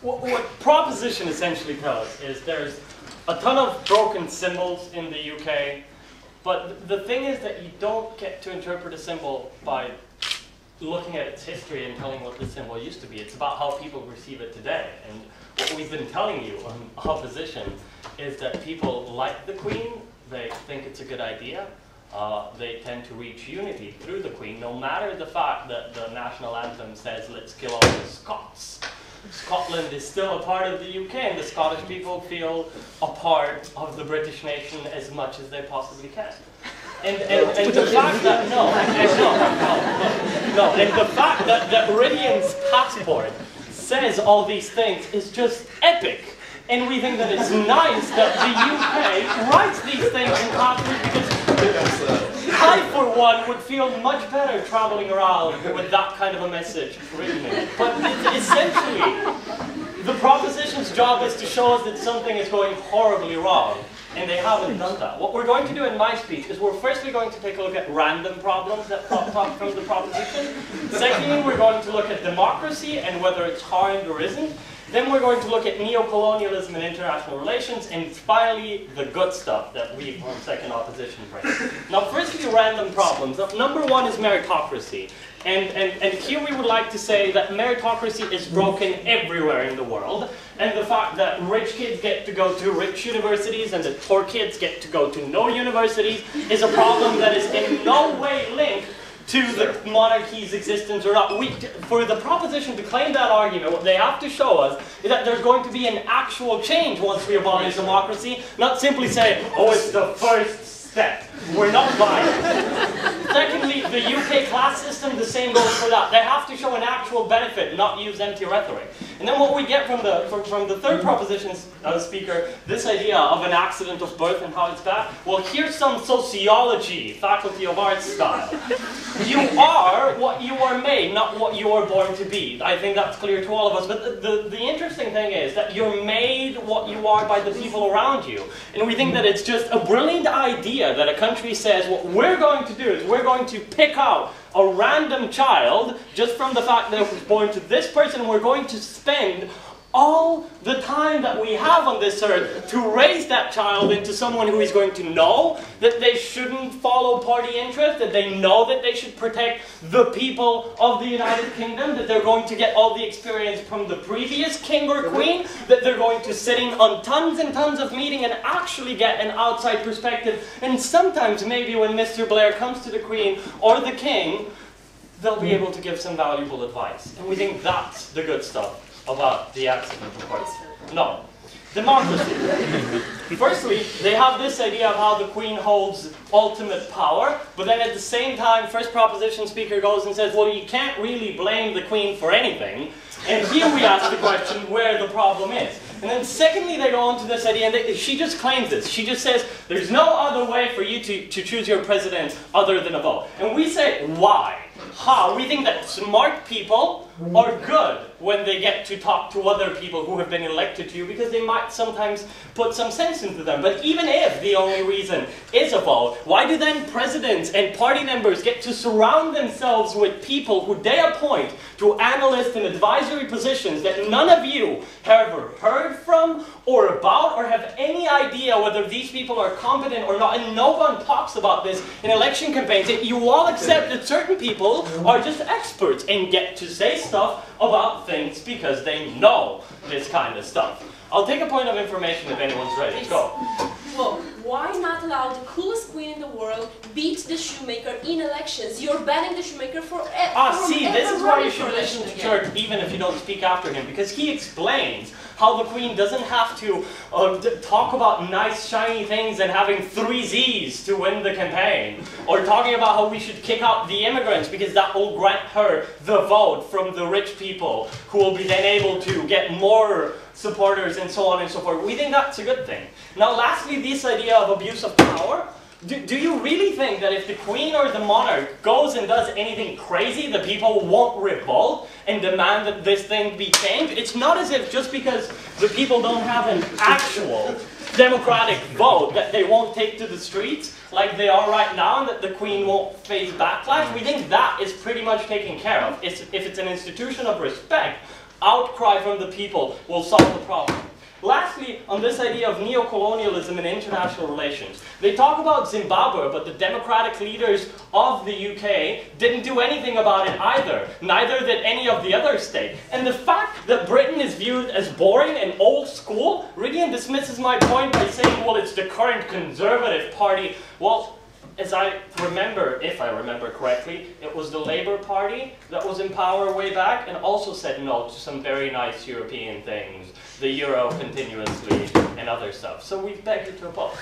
What proposition essentially tells is there's a ton of broken symbols in the UK, but the thing is that you don't get to interpret a symbol by looking at its history and telling what the symbol used to be. It's about how people perceive it today. And what we've been telling you on opposition is that people like the Queen, they think it's a good idea. They tend to reach unity through the Queen, no matter the fact that the national anthem says, let's kill all the Scots. Scotland is still a part of the UK, and the Scottish people feel a part of the British nation as much as they possibly can. And the fact that, and the fact that Iridian's passport says all these things is just epic. And we think that it's nice that the UK writes these things in passports because I, for one would feel much better traveling around with that kind of a message written in it. But essentially, the proposition's job is to show us that something is going horribly wrong, and they haven't done that. What we're going to do in my speech is we're firstly going to take a look at random problems that popped up from the proposition. Secondly, we're going to look at democracy and whether it's harmed or isn't. Then we're going to look at neo-colonialism and international relations, and finally, the good stuff that we on second opposition bring. Now, firstly, random problems. Now, number one is meritocracy. And here we would like to say that meritocracy is broken everywhere in the world, and the fact that rich kids get to go to rich universities and that poor kids get to go to no universities is a problem that is in no way linked to the monarchy's existence or not. For the proposition to claim that argument, what they have to show us is that there's going to be an actual change once we abolish democracy, not simply say, oh, it's the first step. We're not buying it. Secondly, the UK class system, the same goes for that. They have to show an actual benefit, not use empty rhetoric. And then what we get from the third proposition speaker, this idea of an accident of birth and how it's bad, well, here's some sociology, Faculty of Arts style. You are what you are made, not what you are born to be. I think that's clear to all of us. But the interesting thing is that you're made what you are by the people around you. And we think that it's just a brilliant idea that a country says, what we're going to do is we're going to pick out a random child just from the fact that it was born to this person, and we're going to spend all the time that we have on this earth to raise that child into someone who is going to know that they shouldn't follow party interest, that they know that they should protect the people of the United Kingdom, that they're going to get all the experience from the previous king or queen, that they're going to sit in on tons and tons of meeting and actually get an outside perspective. And sometimes maybe when Mr. Blair comes to the queen or the king, they'll be able to give some valuable advice. And we think that's the good stuff about the accident of birth. No. Democracy. Firstly, they have this idea of how the Queen holds ultimate power, but then at the same time, first proposition speaker goes and says, well, you can't really blame the Queen for anything. And here we ask the question where the problem is. And then secondly, they go on to this idea, and she just claims this. She just says, there's no other way for you to choose your president other than a vote. And we say, why? How? We think that smart people are good when they get to talk to other people who have been elected to you, because they might sometimes put some sense into them. But even if the only reason is a vote, why do then presidents and party members get to surround themselves with people who they appoint to analyst and advisory positions that none of you have ever heard from or about, or have any idea whether these people are competent or not? And no one talks about this in election campaigns. You all accept that certain people are just experts and get to say stuff about things because they know this kind of stuff. I'll take a point of information if anyone's ready. Go. Well, why not allow the coolest queen in the world beat the shoemaker in elections? You're banning the shoemaker for see, this is why you should listen to Church even if you don't speak after him, because he explains how the Queen doesn't have to talk about nice shiny things and having 3 Z's to win the campaign, or talking about how we should kick out the immigrants because that will grant her the vote from the rich people who will be then able to get more supporters and so on and so forth. We think that's a good thing. Now lastly, this idea of abuse of power. Do you really think that if the Queen or the monarch goes and does anything crazy, the people won't revolt and demand that this thing be changed? It's not as if just because the people don't have an actual democratic vote that they won't take to the streets like they are right now, and that the Queen won't face backlash. We think that is pretty much taken care of. If it's an institution of respect, outcry from the people will solve the problem. Lastly, on this idea of neo-colonialism and international relations. They talk about Zimbabwe, but the democratic leaders of the UK didn't do anything about it either. Neither did any of the other states. And the fact that Britain is viewed as boring and old school really dismisses my point by saying, well, it's the current Conservative Party. Well, as I remember, if I remember correctly, it was the Labour Party that was in power way back and also said no to some very nice European things, the euro continuously and other stuff. So we beg you to oppose.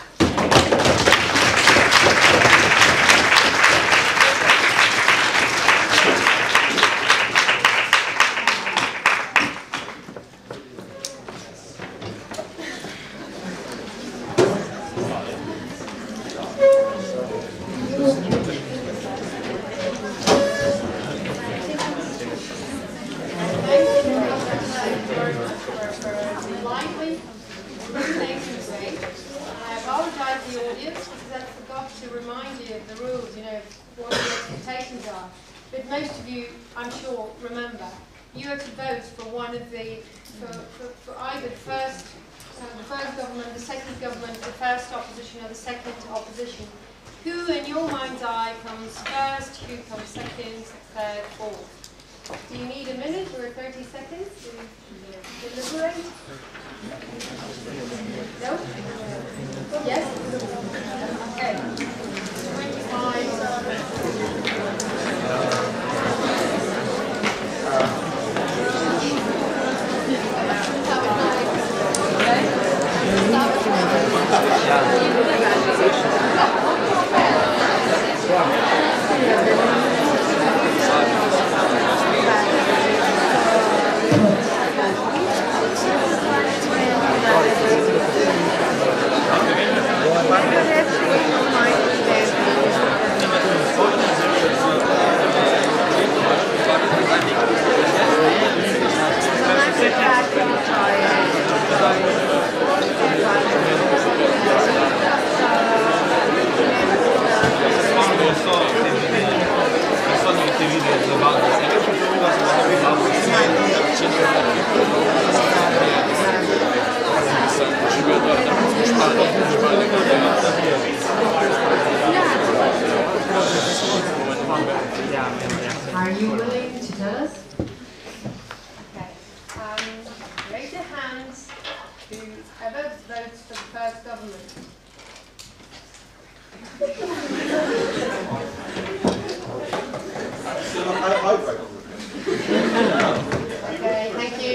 rules, you know, what your expectations are. But most of you, I'm sure, remember, you have to vote for one of the, for either the first government, the second government, the first opposition or the second opposition. Who in your mind's eye comes first, who comes second, third, fourth? Do you need a minute or 30 seconds to deliberate? No? Yes? Okay. 25. Are you willing to tell us? Okay. Raise your hands whoever votes for the first government. Okay, thank you.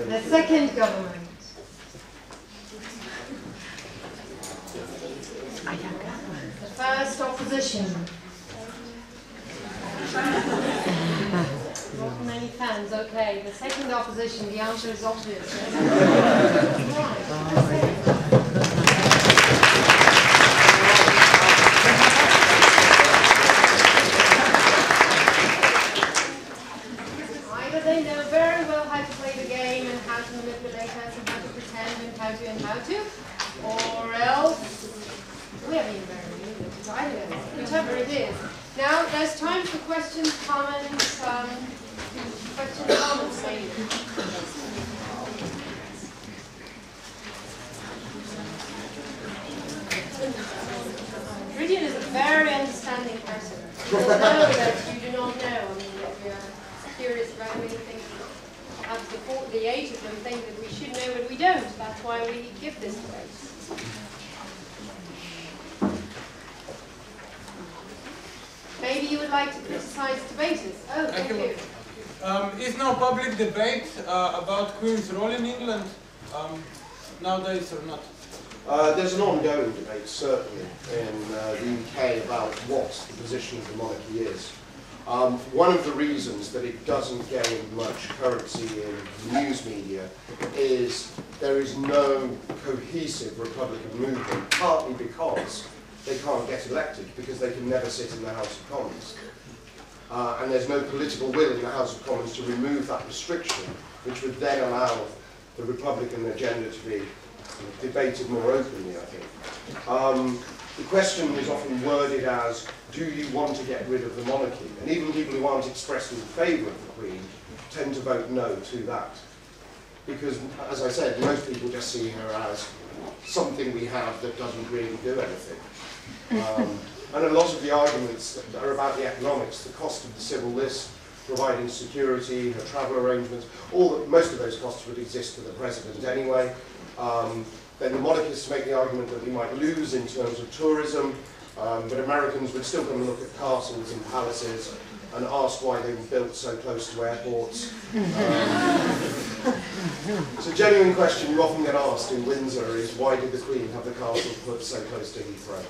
The second government. The first opposition. Not many fans, okay. The second opposition, the answer is obvious. Either they know very well how to play the game and how to manipulate us and how to pretend and how to, or else we haven't even very English, either, whichever it is. Now, there's time for questions, comments, maybe. Gideon is a very understanding person. He'll know that you do not know. I mean, if you're curious about anything, perhaps the age of them think that we should know, but we don't. That's why we give this debate. Maybe you would like to criticize debaters. Oh, thank you. Is now public debate about Queen's role in England nowadays or not? There's an ongoing debate, certainly, in the UK about what the position of the monarchy is. One of the reasons that it doesn't gain much currency in news media is there is no cohesive Republican movement, partly because they can't get elected, because they can never sit in the House of Commons. And there's no political will in the House of Commons to remove that restriction, which would then allow the Republican agenda to be debated more openly, I think. The question is often worded as, do you want to get rid of the monarchy? And even people who aren't expressly in favour of the Queen tend to vote no to that. Because, as I said, most people just see her as something we have that doesn't really do anything. And a lot of the arguments are about the economics, the cost of the civil list, providing security, her travel arrangements, most of those costs would exist for the president anyway. Then the monarchists make the argument that we might lose in terms of tourism, but Americans would still come and look at castles and palaces and ask why they were built so close to airports. It's a genuine question you often get asked in Windsor is, why did the Queen have the castle put so close to Heathrow?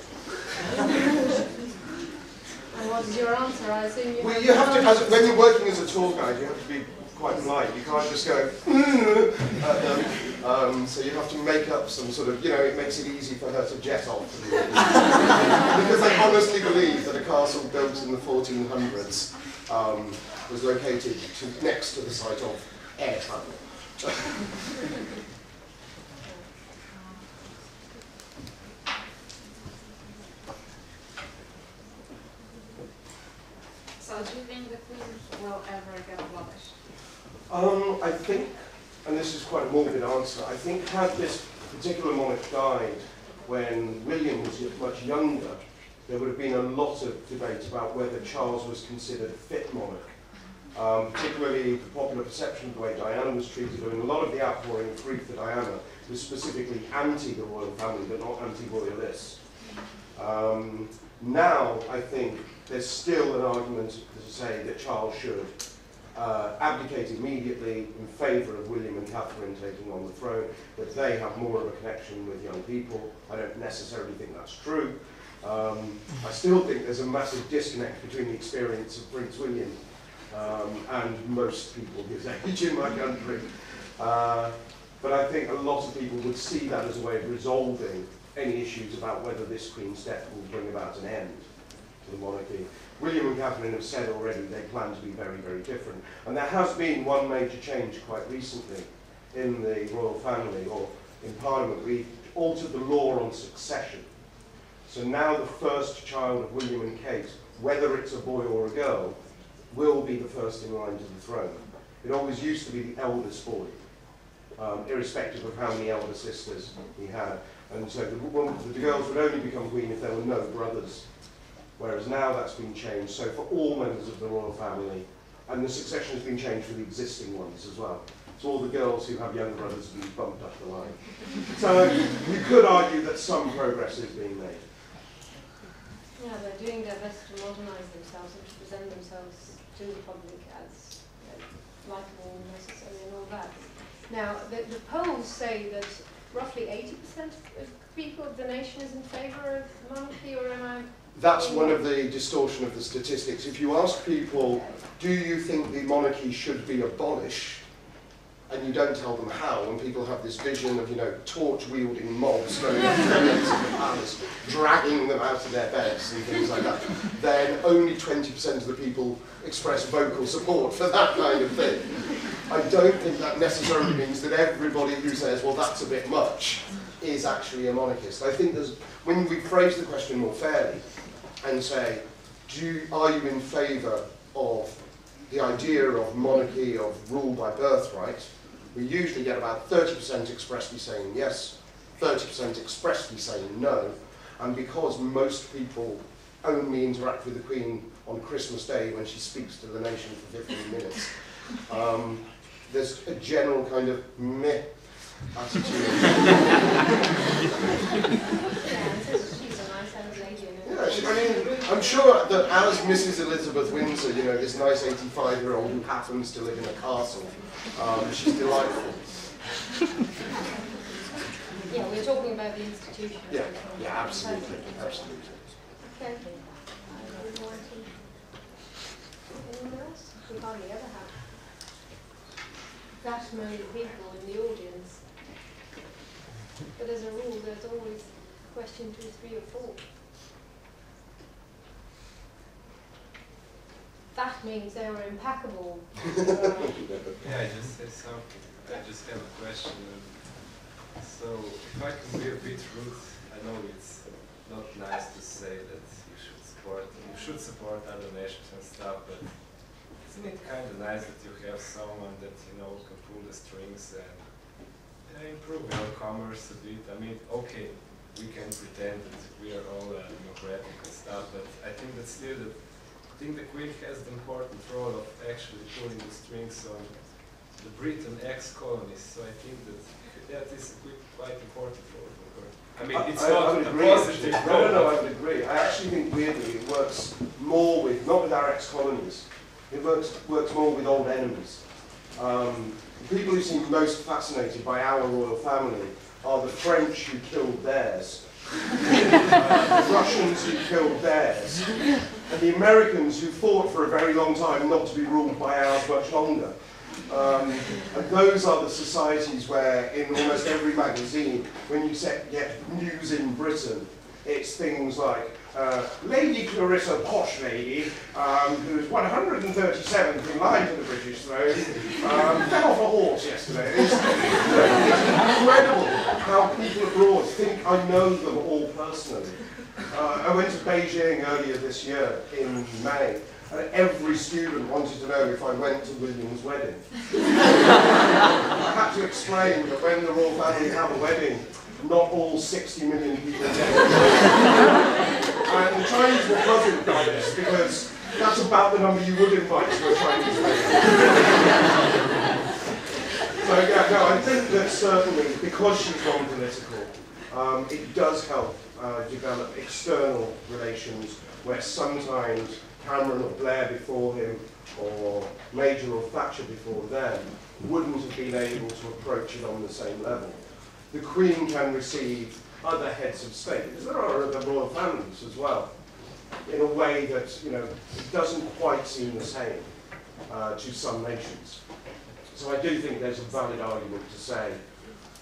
And what's your answer? I assume you Well, you have to, when you're working as a tour guide, you have to be quite polite. You can't just go at them. So you have to make up some sort of, it makes it easy for her to jet off. Because they honestly believe that a castle built in the 1400s was located next to the site of air travel. So do you think the queens will ever get abolished? I think, and this is quite a morbid answer, I think had this particular monarch died when William was much younger, there would have been a lot of debate about whether Charles was considered a fit monarch. Particularly the popular perception of the way Diana was treated, and a lot of the outpouring of grief for Diana was specifically anti the royal family, but not anti-royalists. Now, I think there's still an argument to say that Charles should abdicate immediately in favour of William and Catherine taking on the throne, that they have more of a connection with young people. I don't necessarily think that's true. I still think there's a massive disconnect between the experience of Prince William and most people his age in my country. But I think a lot of people would see that as a way of resolving any issues about whether this Queen's death will bring about an end to the monarchy. William and Catherine have said already they plan to be very, very different. And there has been one major change quite recently in the royal family, or in Parliament. We altered the law on succession. So now the first child of William and Kate, whether it's a boy or a girl, will be the first in line to the throne. It always used to be the eldest boy, irrespective of how many elder sisters he had. And so the girls would only become queen if there were no brothers. Whereas now that's been changed. So for all members of the royal family, and the succession has been changed for the existing ones as well. So all the girls who have younger brothers have been bumped up the line. So you could argue that some progress is being made. Yeah, they're doing their best to modernise themselves and to present themselves to the public as likeable and necessary and all that. Now, the polls say that roughly 80% of people of the nation is in favour of monarchy, or am I... That's one of the distortion of the statistics. If you ask people, do you think the monarchy should be abolished, and you don't tell them how, and people have this vision of, you know, torch-wielding mobs going up to the gates of the palace, dragging them out of their beds and things like that, then only 20% of the people express vocal support for that kind of thing. I don't think that necessarily means that everybody who says, well, that's a bit much, is actually a monarchist. I think there's, when we phrase the question more fairly and say, are you in favour of the idea of monarchy, of rule by birthright, we usually get about 30% expressly saying yes, 30% expressly saying no, and because most people only interact with the Queen on Christmas Day when she speaks to the nation for 15 minutes, there's a general kind of meh attitude. I mean, I'm sure that as Mrs. Elizabeth Windsor, you know, this nice 85-year-old who happens to live in a castle, she's delightful. Yeah, we're talking about the institution. Yeah, yeah, absolutely, absolutely. Okay. Anyone else? We hardly ever have that many people in the audience. But as a rule, there's always question 2, 3, or 4. That means they were impeccable. Yeah, I just say something. I just have a question. So, if I can be a bit rude, I know it's not nice to say that you should support other nations and stuff, but isn't it kind of nice that you have someone that, you know, can pull the strings and improve your commerce a bit? I mean, okay, we can pretend that we are all democratic and stuff, but I think that still I think the Queen has the important role of actually pulling the strings on the Britain ex-colonies, so I think that is quite important for her. I mean, it's not a positive role. No, I would agree. I actually think weirdly it works more with, not with our ex-colonies, it works more with old enemies. The people who seem most fascinated by our royal family are the French who killed theirs, the Russians who killed theirs, and the Americans who fought for a very long time not to be ruled by ours much longer. And those are the societies where, in almost every magazine, when you get news in Britain, it's things like Lady Clarissa Posh Lady, who's 137th in line to the British throne, fell off a horse yesterday. It's incredible how people abroad think I know them all personally. I went to Beijing earlier this year in May, and every student wanted to know if I went to William's wedding. I had to explain that when the royal family have a wedding, not all 60 million people attend. And the Chinese were puzzled by this, because that's about the number you would invite to a Chinese wedding. So yeah, no, I think that certainly, because she's non-political, it does help develop external relations where sometimes Cameron or Blair before him, or Major or Thatcher before them, wouldn't have been able to approach it on the same level. The Queen can receive other heads of state, because there are other royal families as well, in a way that, you know, it doesn't quite seem the same to some nations. So I do think there's a valid argument to say,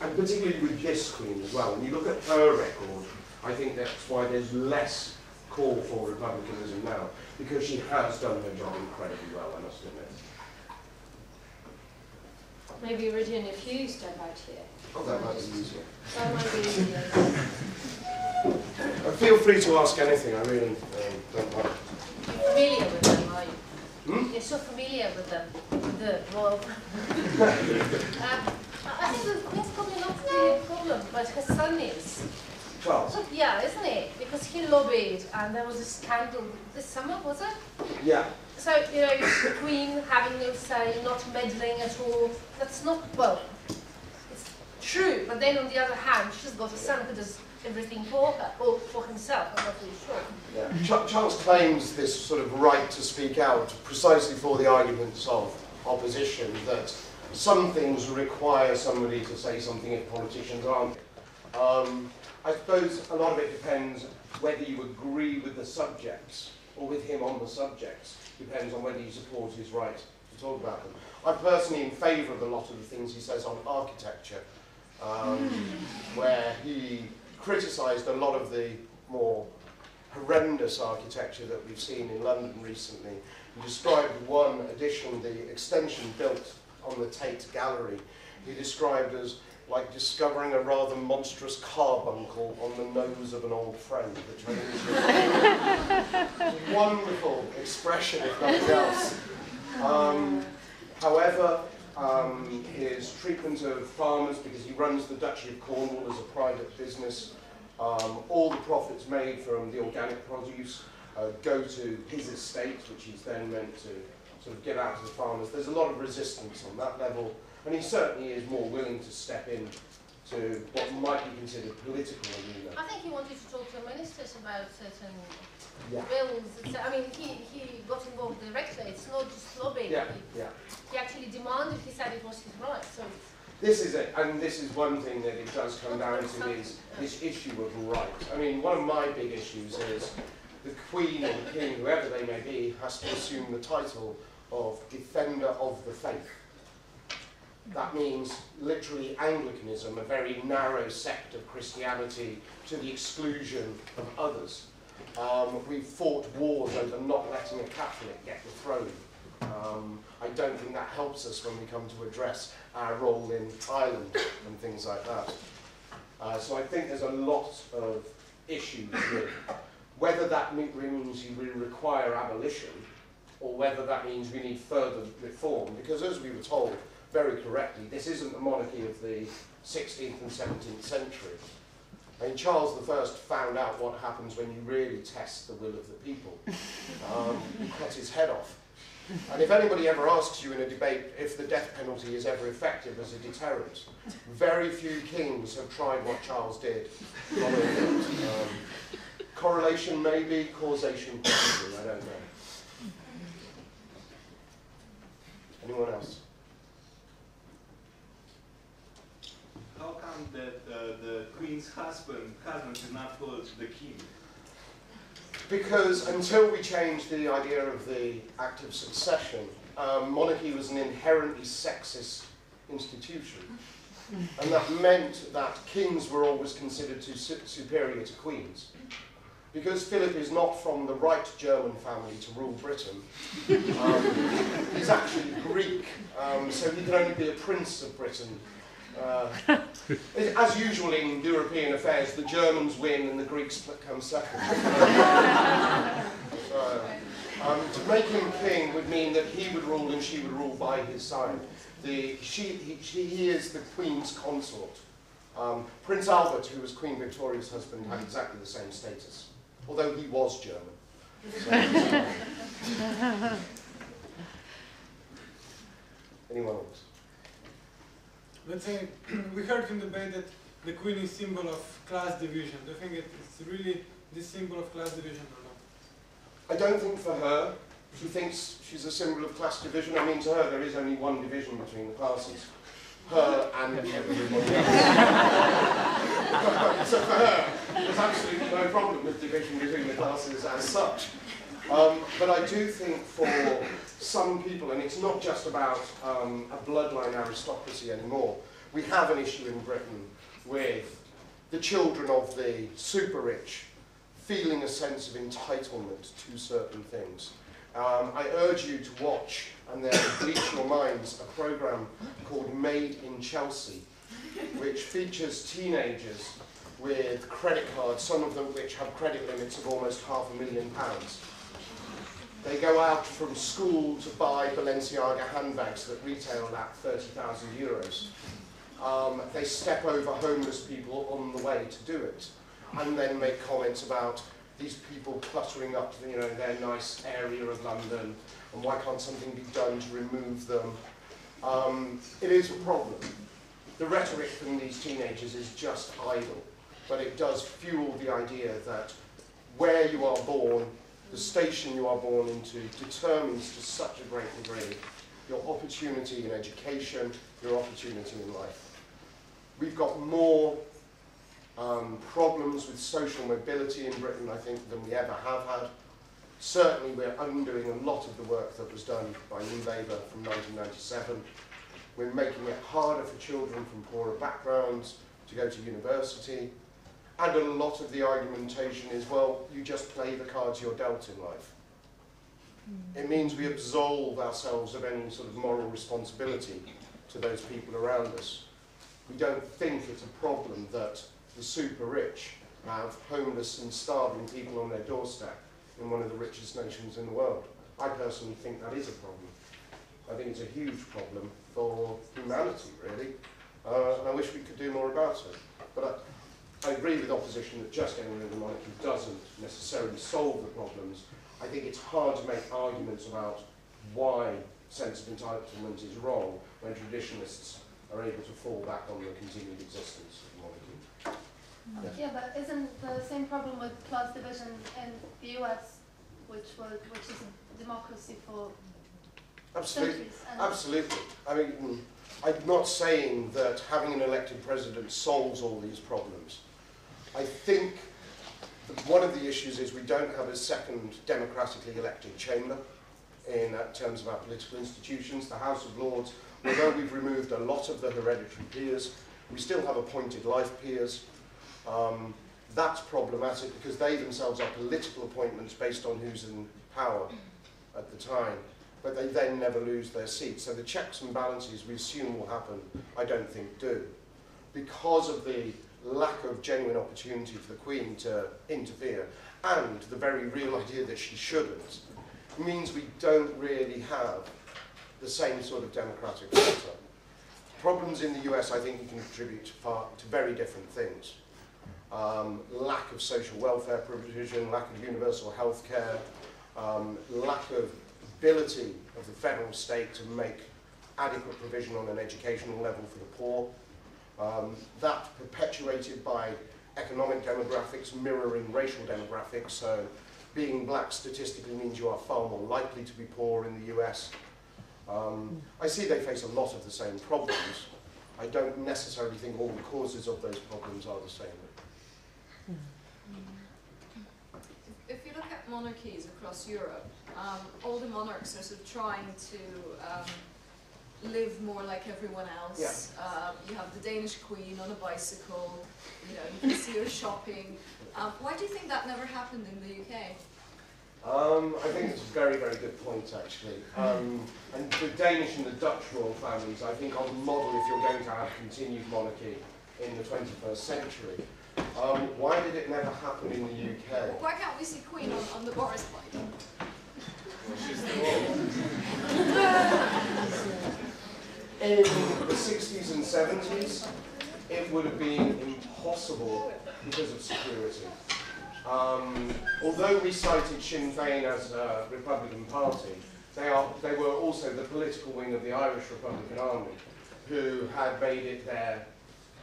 and particularly with this Queen as well, when you look at her record, I think that's why there's less call for republicanism now, because she has done her job incredibly well, I must admit. Maybe Virginia, if you step out here. Oh, that might be easier. That might be easier. Feel free to ask anything, I really don't mind. You're familiar with them, are you? Hmm? You're so familiar with them, with the royal. I think the Queen's probably not the problem, but her son is. Charles? So, yeah, isn't it? Because he lobbied, and there was a scandal this summer, was it? Yeah. So, you know, the Queen having no say, not meddling at all, that's not, well, it's true, but then on the other hand, she's got a son who does everything for her, or for himself, I'm not really sure. Yeah. Charles claims this sort of right to speak out precisely for the arguments of opposition, that some things require somebody to say something if politicians aren't. I suppose a lot of it depends whether you agree with the subjects or with him on the subjects. Depends on whether you support his right to talk about them. I'm personally in favour of a lot of the things he says on architecture, where he criticised a lot of the more horrendous architecture that we've seen in London recently. He described one addition, the extension built on the Tate Gallery, he described as like discovering a rather monstrous carbuncle on the nose of an old friend, which I think is a wonderful expression, if nothing else. However, his treatment of farmers, because he runs the Duchy of Cornwall as a private business, all the profits made from the organic produce go to his estate, which he's then meant to sort of get out to the farmers. There's a lot of resistance on that level. And he certainly is more willing to step in to what might be considered political arena. I think he wanted to talk to ministers about certain bills. I mean, he got involved directly. It's not just lobbying. He actually demanded, he said it was his right. So this is it, and this is one thing that it does come down to is this issue of right. I mean, one of my big issues is the Queen or the King, whoever they may be, has to assume the title of Defender of the Faith. That means literally Anglicanism, a very narrow sect of Christianity to the exclusion of others. We've fought wars over not letting a Catholic get the throne. I don't think that helps us when we come to address our role in Ireland and things like that. So I think there's a lot of issues with whether that means we require abolition or whether that means we need further reform, because as we were told, very correctly, this isn't the monarchy of the 16th and 17th century. I mean, Charles I found out what happens when you really test the will of the people. He cut his head off. And if anybody ever asks you in a debate if the death penalty is ever effective as a deterrent, very few kings have tried what Charles did. Correlation maybe, causation possibly, I don't know. Anyone else? How come that the Queen's husband is not called the King? Because until we changed the idea of the active succession, monarchy was an inherently sexist institution. And that meant that kings were always considered superior to queens. Because Philip is not from the right German family to rule Britain, he's actually Greek, so he can only be a prince of Britain. As usual in European affairs, the Germans win and the Greeks come second. To make him king would mean that he would rule and she would rule by his side. He is the Queen's consort. Prince Albert, who was Queen Victoria's husband, had exactly the same status, although he was German. Anyone else? Let's say we heard in the debate that the Queen is symbol of class division. Do you think it's really this symbol of class division or not? I don't think for her. She thinks she's a symbol of class division. I mean, to her, there is only one division between the classes. Her and everybody else. So for her, there's absolutely no problem with division between the classes as such. But I do think for some people, and it's not just about a bloodline aristocracy anymore, we have an issue in Britain with the children of the super rich feeling a sense of entitlement to certain things. I urge you to watch, and then bleach your minds, a programme called Made in Chelsea, which features teenagers with credit cards, some of them which have credit limits of almost £500,000. They go out from school to buy Balenciaga handbags that retail at €30,000. They step over homeless people on the way to do it, and then make comments about these people cluttering up, their nice area of London, and why can't something be done to remove them? It is a problem. The rhetoric from these teenagers is just idle, but it does fuel the idea that where you are born, the station you are born into, determines to such a great degree your opportunity in education, your opportunity in life. We've got more problems with social mobility in Britain, I think, than we ever have had. Certainly we're undoing a lot of the work that was done by New Labour from 1997. We're making it harder for children from poorer backgrounds to go to university. And a lot of the argumentation is, well, you just play the cards you're dealt in life. It means we absolve ourselves of any sort of moral responsibility to those people around us. We don't think it's a problem that the super rich have homeless and starving people on their doorstep in one of the richest nations in the world. I personally think that is a problem. I think it's a huge problem for humanity, really, and I wish we could do more about it. But I agree with opposition that just getting rid of the monarchy doesn't necessarily solve the problems. I think it's hard to make arguments about why sense of entitlement is wrong when traditionalists are able to fall back on the continued existence of the monarchy. Yeah, but isn't the same problem with class division in the US, which is a democracy for centuries? Absolutely. I mean, I'm not saying that having an elected president solves all these problems. I think that one of the issues is we don't have a second democratically elected chamber in terms of our political institutions. The House of Lords, although we've removed a lot of the hereditary peers, we still have appointed life peers. That's problematic because they themselves are political appointments based on who's in power at the time, but they then never lose their seat. So the checks and balances we assume will happen, I don't think do. Because of the lack of genuine opportunity for the Queen to interfere, and the very real idea that she shouldn't, means we don't really have the same sort of democratic setup. Problems in the US, I think, you can attribute to very different things. Lack of social welfare provision, lack of universal health care, lack of ability of the federal state to make adequate provision on an educational level for the poor. That perpetuated by economic demographics mirroring racial demographics, so being black statistically means you are far more likely to be poor in the US. I see they face a lot of the same problems. I don't necessarily think all the causes of those problems are the same. If you look at monarchies across Europe, all the monarchs are sort of trying to live more like everyone else. Yeah. You have the Danish Queen on a bicycle, you can see her shopping. Why do you think that never happened in the UK? I think it's a very, very good point, actually. And the Danish and the Dutch royal families, I think, are the model if you're going to have continued monarchy in the 21st century. Why did it never happen in the UK? Well, why can't we see Queen on the Boris bike? Well, she's the one. In the 60s and 70s, it would have been impossible because of security. Although we cited Sinn Féin as a Republican party, they were also the political wing of the Irish Republican Army, who had made it their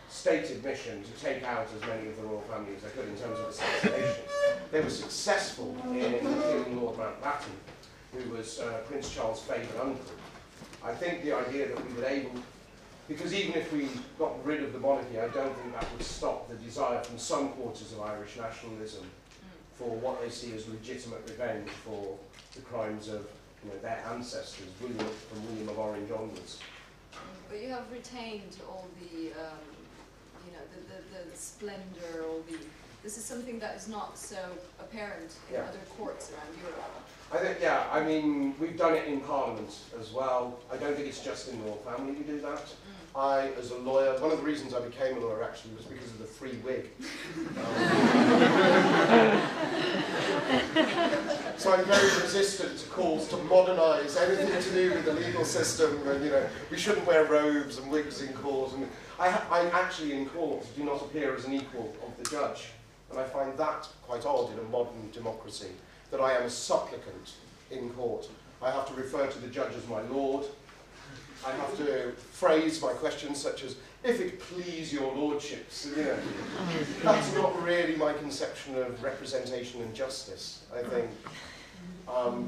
stated mission to take out as many of the royal family as they could in terms of assassination. They were successful in killing Lord Mountbatten, who was Prince Charles' favourite uncle. I think the idea that we were able, because even if we got rid of the monarchy, I don't think that would stop the desire from some quarters of Irish nationalism for what they see as legitimate revenge for the crimes of their ancestors, from William of Orange onwards. But you have retained all the, the splendour, all the. This is something that is not so apparent in other courts around Europe. I think, yeah, I mean, we've done it in Parliament as well. I don't think it's just in the royal family we do that. I, as a lawyer, one of the reasons I became a lawyer actually was because of the free wig. So I'm very resistant to calls to modernise anything to do with the legal system, and we shouldn't wear robes and wigs in court. And I actually in court do not appear as an equal of the judge, and I find that quite odd in a modern democracy, that I am a supplicant in court. I have to refer to the judge as my lord. I have to phrase my questions such as, if it please your lordships. That's not really my conception of representation and justice, I think.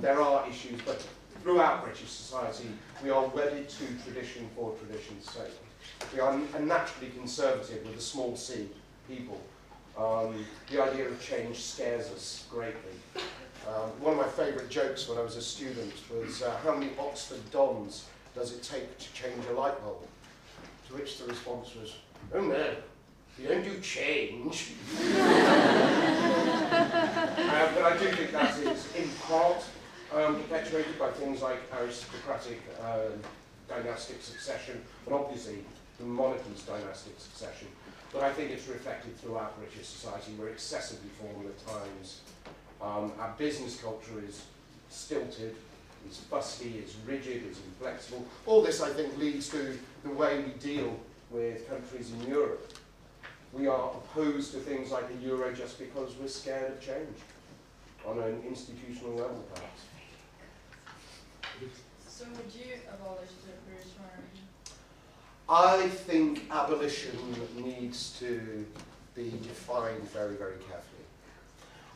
There are issues, but throughout British society, we are wedded to tradition for tradition's sake. We are naturally conservative with a small c people. The idea of change scares us greatly. One of my favourite jokes when I was a student was, how many Oxford Dons does it take to change a light bulb? To which the response was, oh no, you don't do change. But I do think that is in part perpetuated by things like aristocratic dynastic succession, and obviously the monarchy's dynastic succession. But I think it's reflected throughout British society. We're excessively formal at times. Our business culture is stilted, it's fusty, it's rigid, it's inflexible. All this, I think, leads to the way we deal with countries in Europe. We are opposed to things like the euro just because we're scared of change, on an institutional level, perhaps. So would you abolish the British monarchy? I think abolition needs to be defined very, very carefully.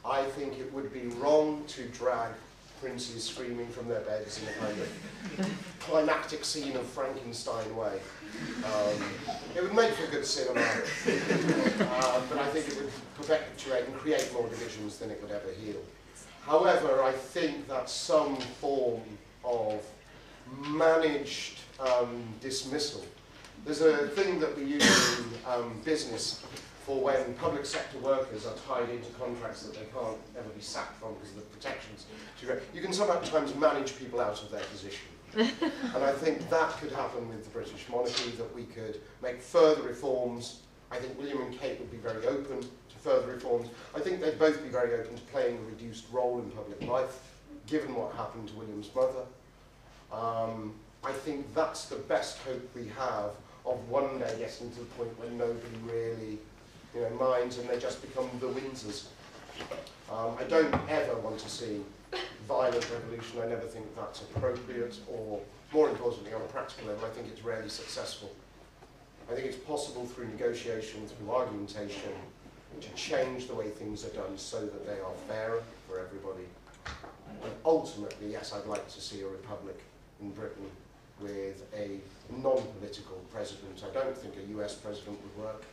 I think it would be wrong to drag princes screaming from their beds in a kind of climactic scene of Frankenstein way. It would make for good cinema, but I think it would perpetuate and create more divisions than it would ever heal. However, I think that some form of managed dismissal. There's a thing that we use in business for when public sector workers are tied into contracts that they can't ever be sacked from because of the protections. You can sometimes manage people out of their position. And I think that could happen with the British monarchy, that we could make further reforms. I think William and Kate would be very open to further reforms. I think they'd both be very open to playing a reduced role in public life, given what happened to William's mother. I think that's the best hope we have of one day getting to the point where nobody really minds and they just become the Windsors. I don't ever want to see violent revolution. I never think that's appropriate, or more importantly, on a practical level, I think it's rarely successful. I think it's possible through negotiation, through argumentation, to change the way things are done so that they are fairer for everybody. And ultimately, yes, I'd like to see a republic in Britain with a non-political president. I don't think a US president would work.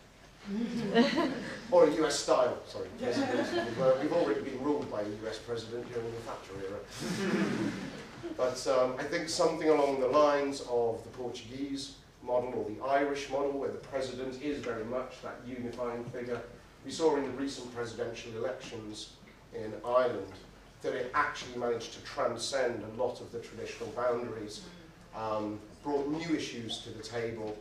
Or a US style, sorry, president would work. We've already been ruled by a US president during the Thatcher era. But I think something along the lines of the Portuguese model or the Irish model, where the president is very much that unifying figure. We saw in the recent presidential elections in Ireland that it actually managed to transcend a lot of the traditional boundaries, brought new issues to the table.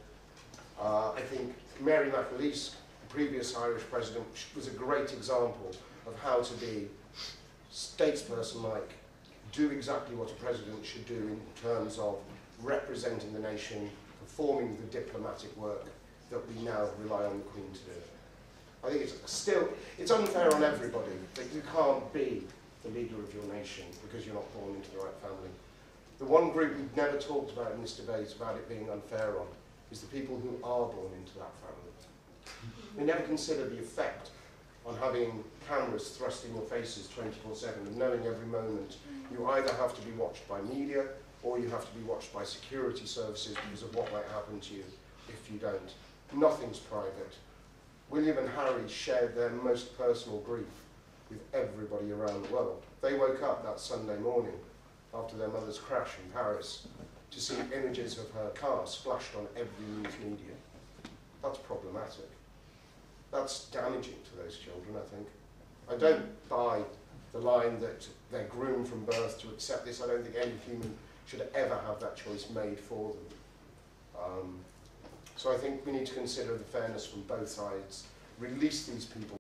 I think Mary McAleese, the previous Irish president, was a great example of how to be statesperson-like, do exactly what a president should do in terms of representing the nation, performing the diplomatic work that we now rely on the Queen to do. I think it's unfair on everybody that you can't be the leader of your nation because you're not born into the right family. The one group we've never talked about in this debate about it being unfair on is the people who are born into that family. We never consider the effect on having cameras thrust in your faces 24/7 and knowing every moment you either have to be watched by media or you have to be watched by security services because of what might happen to you if you don't. Nothing's private. William and Harry shared their most personal grief with everybody around the world. They woke up that Sunday morning after their mother's crash in Paris to see images of her car splashed on every news media. That's problematic. That's damaging to those children, I think. I don't buy the line that they're groomed from birth to accept this. I don't think any human should ever have that choice made for them. So I think we need to consider the fairness from both sides, release these people